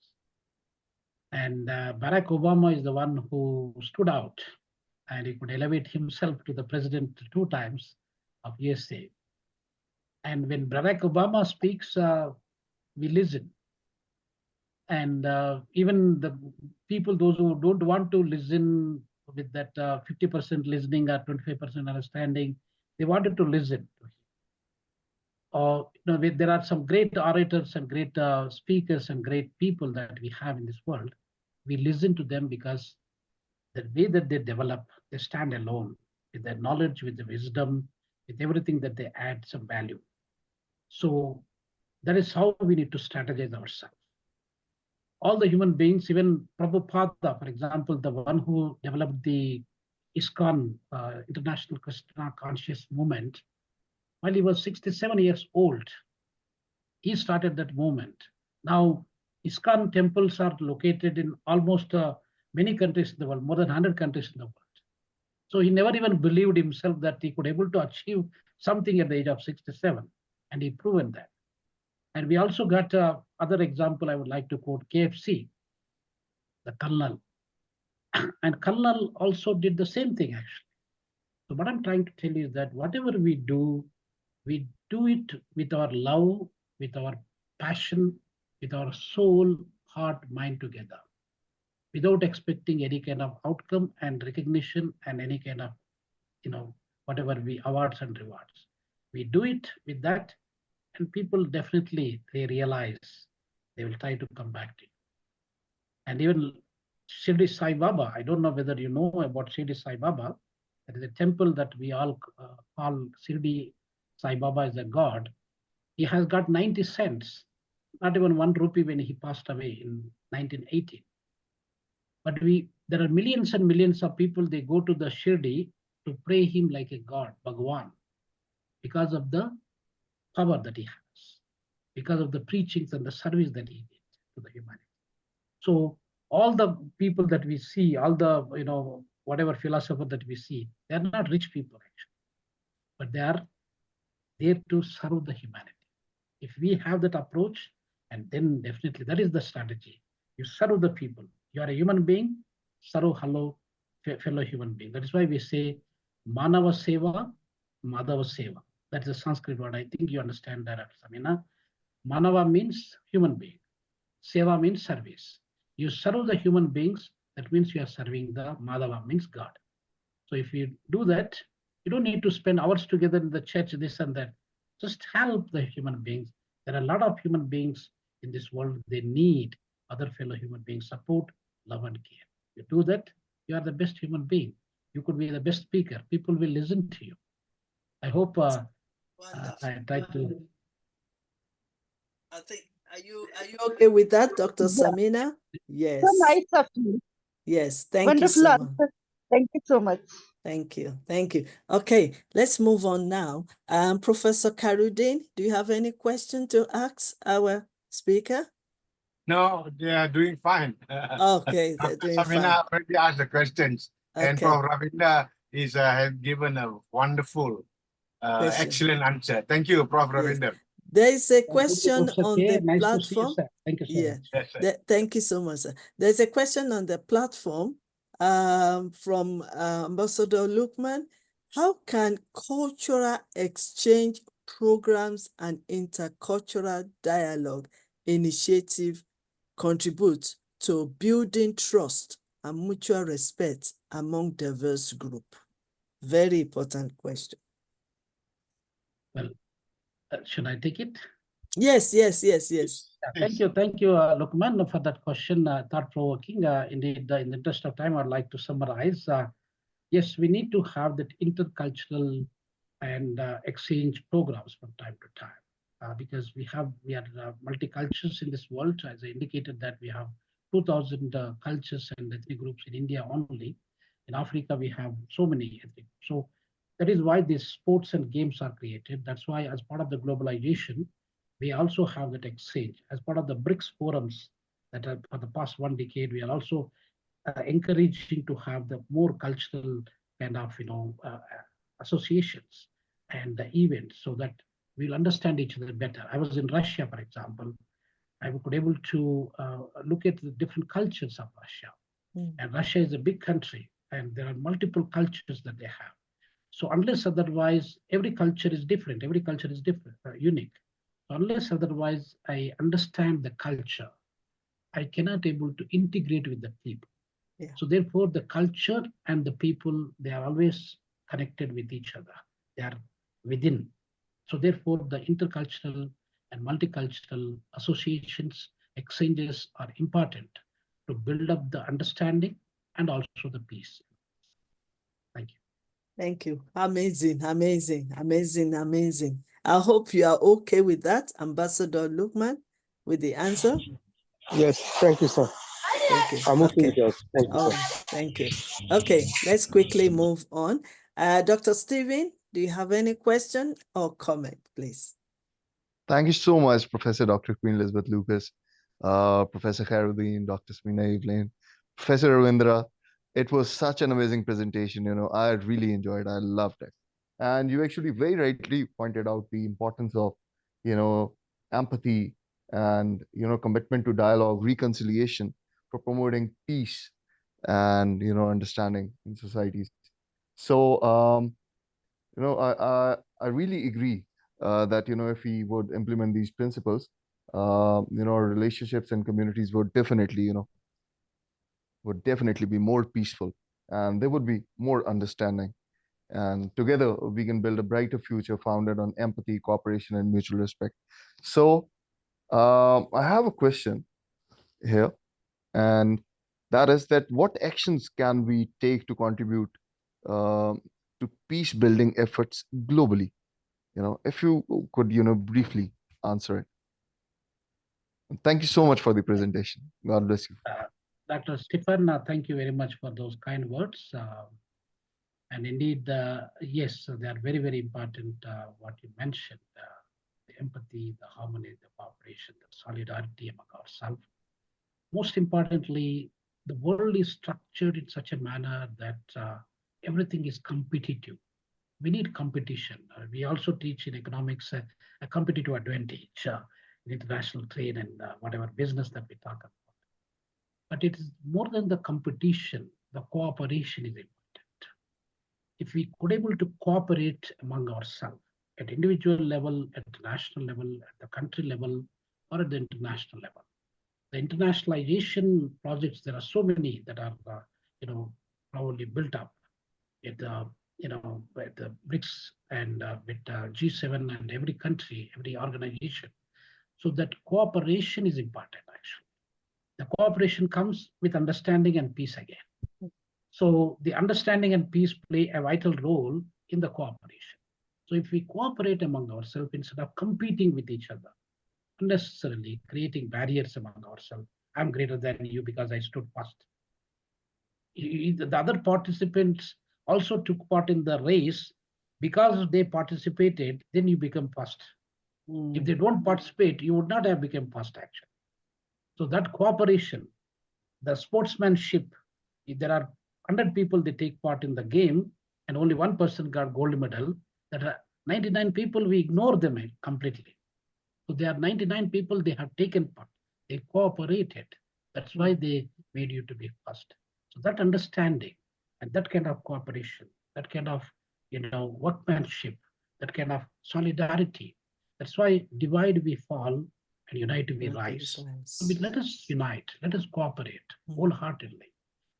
And Barack Obama is the one who stood out, and he could elevate himself to the president 2 times of USA. And when Barack Obama speaks, we listen. And even the people, those who don't want to listen with that 50% listening or 25% understanding, they wanted to listen to him. Or there are some great orators and great speakers and great people that we have in this world. We listen to them because the way that they develop, they stand alone with their knowledge, with the wisdom, with everything that they add some value. So that is how we need to strategize ourselves. All the human beings, even Prabhupada, for example, the one who developed the ISKCON, International Krishna Conscious Movement, while he was 67 years old, he started that movement. Now, ISKCON temples are located in almost many countries in the world, more than 100 countries in the world. So he never even believed himself that he could able to achieve something at the age of 67, and he proven that. And we also got other example I would like to quote, KFC, the Colonel. And Colonel also did the same thing, actually. So what I'm trying to tell you is that whatever we do it with our love, with our passion, with our soul, heart, mind together, without expecting any kind of outcome and recognition and any kind of, whatever we awards and rewards. We do it with that, and people definitely, they realize they will try to come back to you. And even Shirdi Sai Baba, I don't know whether you know about Shirdi Sai Baba. That is a temple that we all call Shirdi Sai Baba is a god. He has got 90 cents, not even 1 rupee when he passed away in 1980. But there are millions and millions of people, they go to the Shirdi to pray him like a god, Bhagwan, because of the power that he has, because of the preachings and the service that he did to the humanity. So all the people that we see, all the, whatever philosopher that we see, they're not rich people actually, but they are there to serve the humanity. If we have that approach, and then definitely that is the strategy. You serve the people. You are a human being, serve fellow human being. That is why we say Manava Seva, Madhava Seva. That's a Sanskrit word. I think you understand that, Samina. Manava means human being. Seva means service. You serve the human beings, that means you are serving the Madhava, means God. So if you do that, you don't need to spend hours together in the church, this and that. Just help the human beings. There are a lot of human beings in this world. They need other fellow human beings, support, love, and care. You do that, you are the best human being. You could be the best speaker. People will listen to you. I hope I tried to. I think, are you okay with that, Dr. Yeah. Samina? So Yes. nice of you. Yes. Thank Wonderful you so much. answer. Thank you so much. Thank you. Thank you. Okay, let's move on now. Professor Karudin, do you have any question to ask our speaker? No, they are doing fine. Okay, they're doing fine. Samina already asked the questions, and Okay. Prof. Ravinder has given a wonderful Question. Excellent answer. Thank you, Prof. Yes. Ravinder. There is a Thank you, question Professor on K. the Nice to see you, platform. sir. Thank you so Yeah, much. Yes, sir. thank you so much, sir. There's a question on the platform from Ambassador Lukman. How can cultural exchange programs and intercultural dialogue initiative contribute to building trust and mutual respect among diverse groups? Very important question. Well, should I take it? Yes. Thank you, Lukman, for that question. Thought-provoking. Indeed, in the interest of time, I'd like to summarize. Yes, we need to have that intercultural and exchange programs from time to time, because we are multicultures in this world. As I indicated, that we have 2,000 cultures and ethnic groups in India only. In Africa, we have so many ethnic groups. So that is why these sports and games are created. That's why, as part of the globalization, we also have that exchange. As part of the BRICS forums that are for the past 1 decade, we are also encouraging to have the more cultural kind of associations and the events, so that we'll understand each other better. I was in Russia, for example. I could able to look at the different cultures of Russia. And Russia is a big country, and there are multiple cultures that they have. So unless otherwise, every culture is different. Every culture is different, unique. So unless otherwise I understand the culture, I cannot able to integrate with the people. Yeah. So therefore, the culture and the people, they are always connected with each other. They are within. So therefore, the intercultural and multicultural associations, exchanges are important to build up the understanding and also the peace. Thank you. Thank you. Amazing. I hope you are okay with that, Ambassador Lukman, with the answer. Yes, thank you, sir. Thank you. I'm okay with that. Thank you, All sir. right. Thank you. Okay, let's quickly move on. Dr. Stephen, do you have any question or comment, please? Thank you so much, Professor Dr. Queen Elizabeth Lucas, Professor Khairuddin, Dr. Smina Evelyn, Professor Ravindra. It was such an amazing presentation. I really enjoyed it. I loved it. And you actually very rightly pointed out the importance of, empathy and, commitment to dialogue, reconciliation for promoting peace and, understanding in societies. So, I really agree that if we would implement these principles, relationships and communities would definitely be more peaceful, and they would be more understanding. And together we can build a brighter future founded on empathy, cooperation, and mutual respect. So I have a question here, and that is that what actions can we take to contribute um to peace building efforts globally? If you could, briefly answer it. Thank you so much for the presentation. God bless you. Dr. Stephen, thank you very much for those kind words. And indeed, yes, they are very, very important, what you mentioned, the empathy, the harmony, the cooperation, the solidarity among ourselves. Most importantly, the world is structured in such a manner that everything is competitive. We need competition. We also teach in economics a competitive advantage in international trade and whatever business that we talk about. But it is more than the competition, the cooperation is important. If we could able to cooperate among ourselves at individual level, at the national level, at the country level, or at the international level. The internationalization projects, there are so many that are, probably built up at the, at the BRICS and with G7 and every country, every organization. So that cooperation is important, actually. The cooperation comes with understanding and peace again. So the understanding and peace play a vital role in the cooperation. So if we cooperate among ourselves instead of competing with each other, unnecessarily creating barriers among ourselves, I'm greater than you because I stood first. The other participants also took part in the race. Because they participated, then you become first. If they don't participate, you would not have become first, actually. So that cooperation, the sportsmanship, if there are 100 people, they take part in the game and only one person got gold medal, that 99 people, we ignore them completely. So there are 99 people, they have taken part, they cooperated. That's why they made you to be first. So that understanding and that kind of cooperation, that kind of workmanship, that kind of solidarity. That's why divide we fall and unite we rise. So let us unite, let us cooperate wholeheartedly.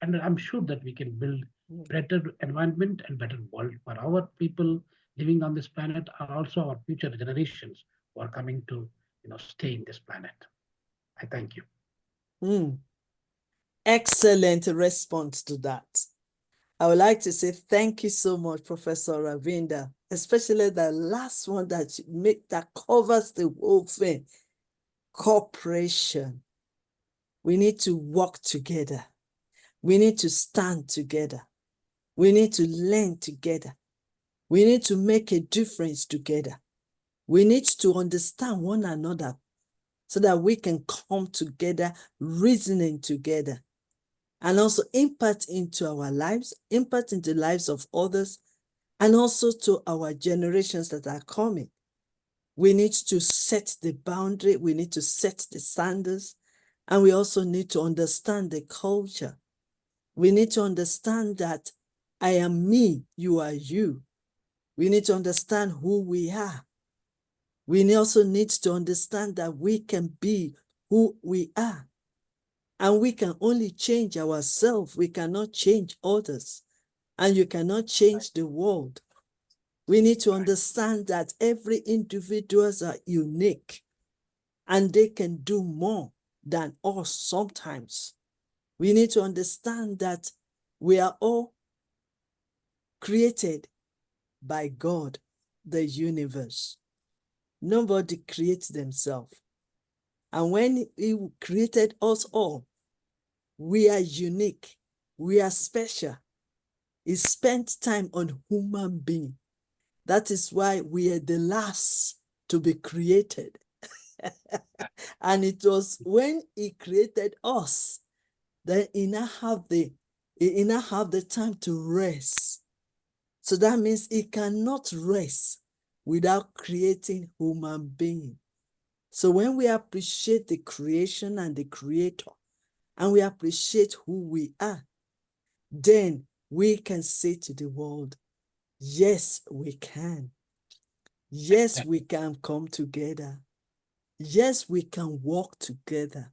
And I'm sure that we can build better environment and better world for our people living on this planet, are also our future generations who are coming to stay in this planet. I thank you. Excellent response to that. I would like to say thank you so much, Professor Ravinder, especially the last one that that covers the whole thing. Cooperation. We need to work together. We need to stand together. We need to learn together. We need to make a difference together. We need to understand one another so that we can come together, reasoning together, and also impact into our lives, impact into the lives of others, and also to our generations that are coming. We need to set the boundary, we need to set the standards, and we also need to understand the culture. We need to understand that I am me, you are you. We need to understand who we are. We also need to understand that we can be who we are. And we can only change ourselves. We cannot change others. And you cannot change the world. We need to understand that every individuals are unique and they can do more than us sometimes. We need to understand that we are all created by God, the universe. Nobody creates themselves. And when he created us all, we are unique. We are special. He spent time on human being. That is why we are the last to be created. And it was when he created us that he now have the time to rest. So that means he cannot rest without creating human being. So when we appreciate the creation and the creator, and we appreciate who we are, then we can say to the world, yes, we can. Yes, we can come together. Yes, we can walk together.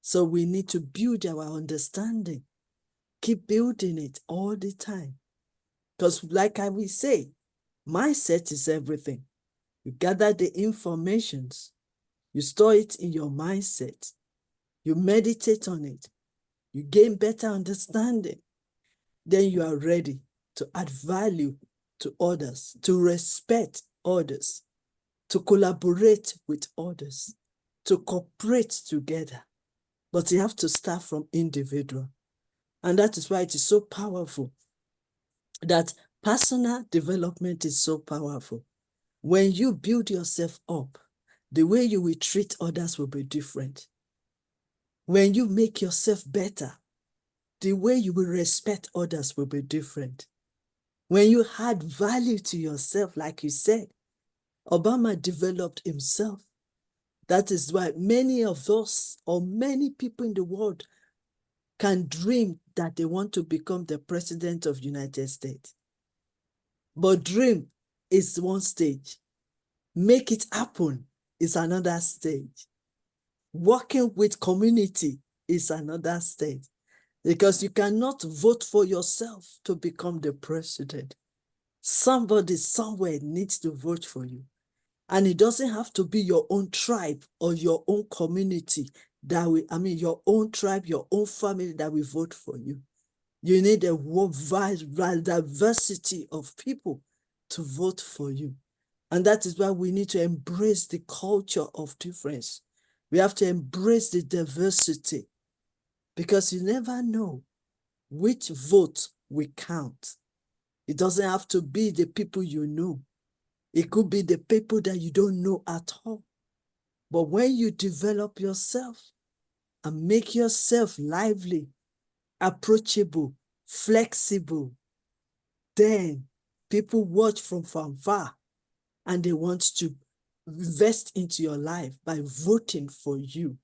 So we need to build our understanding. Keep building it all the time. Because like I will say, mindset is everything. You gather the informations, you store it in your mindset, you meditate on it, you gain better understanding, then you are ready to add value to others, to respect others, to collaborate with others, to cooperate together. But you have to start from individual. And that is why it is so powerful that personal development is so powerful. When you build yourself up, the way you will treat others will be different. When you make yourself better, the way you will respect others will be different. When you add value to yourself, like you said, Obama developed himself. That is why many of us or many people in the world can dream that they want to become the president of the United States. But dream is one stage. Make it happen is another stage. Working with community is another stage. Because you cannot vote for yourself to become the president. Somebody somewhere needs to vote for you. And it doesn't have to be your own tribe or your own community that will, your own tribe, your own family that will vote for you. You need a wide diversity of people to vote for you. And that is why we need to embrace the culture of difference. We have to embrace the diversity because you never know which vote will count. It doesn't have to be the people you know. It could be the people that you don't know at all. But when you develop yourself and make yourself lively, approachable, flexible, then people watch from far. and they want to invest into your life by voting for you.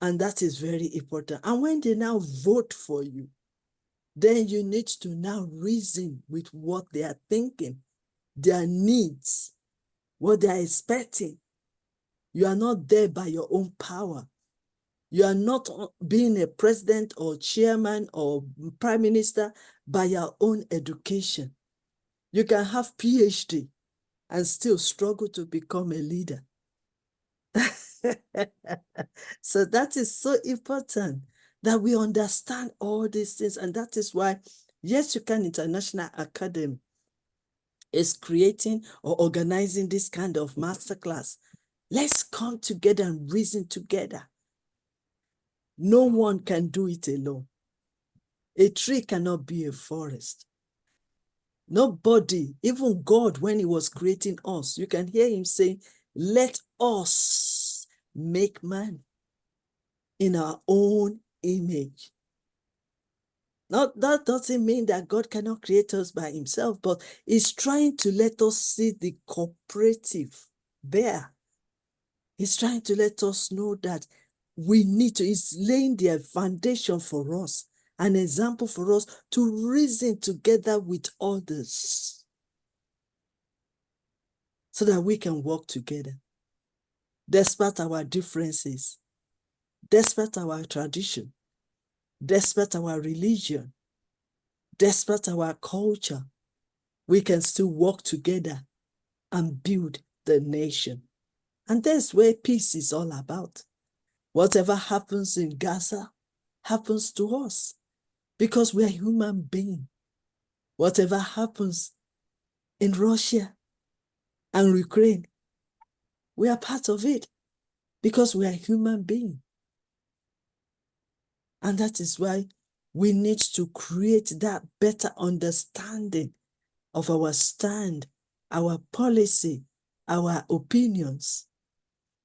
And that is very important. And when they now vote for you, then you need to now reason with what they are thinking, their needs, what they are expecting. You are not there by your own power. You are not being a president or chairman or prime minister by your own education. You can have PhD and still struggle to become a leader. So that is so important that we understand all these things. And that is why YYCI International Academy is creating or organizing this kind of masterclass. Let's come together and reason together. No one can do it alone. A tree cannot be a forest. Nobody, even God, when he was creating us, you can hear him saying, let us make man in our own image. Now, that doesn't mean that God cannot create us by himself, but he's trying to let us see the cooperative there. He's trying to let us know that we need to, he's laying the foundation for us, an example for us to reason together with others so that we can work together. Despite our differences, despite our tradition, despite our religion, despite our culture, we can still work together and build the nation. And that's where peace is all about. Whatever happens in Gaza happens to us because we are human beings. Whatever happens in Russia and Ukraine, we are part of it because we are human beings. And that is why we need to create that better understanding of our stand, our policy, our opinions,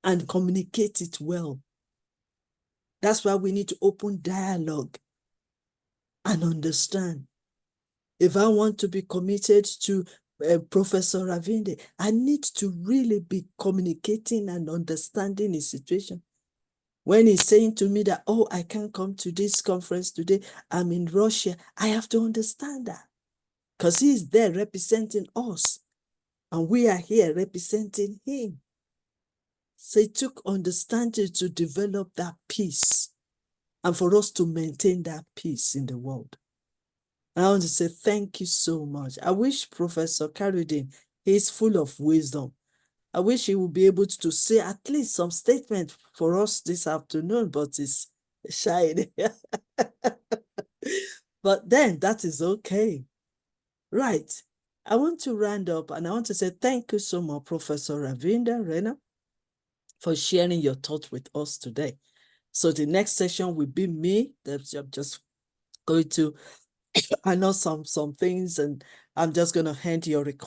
and communicate it well. That's why we need to open dialogue and understand. If I want to be committed to Professor Ravinder, I need to really be communicating and understanding his situation. When he's saying to me that, oh, I can't come to this conference today, I'm in Russia, I have to understand that because he's there representing us and we are here representing him. So it took understanding to develop that peace and for us to maintain that peace in the world. And I want to say thank you so much. I wish Professor Carradine, he's full of wisdom. I wish he would be able to say at least some statement for us this afternoon, but he's shy. But then that is okay. Right. I want to round up and I want to say thank you so much, Professor Ravinder Rena, for sharing your thoughts with us today. So the next session will be me. I'm just going to, I know some things and I'm just going to hand your recording.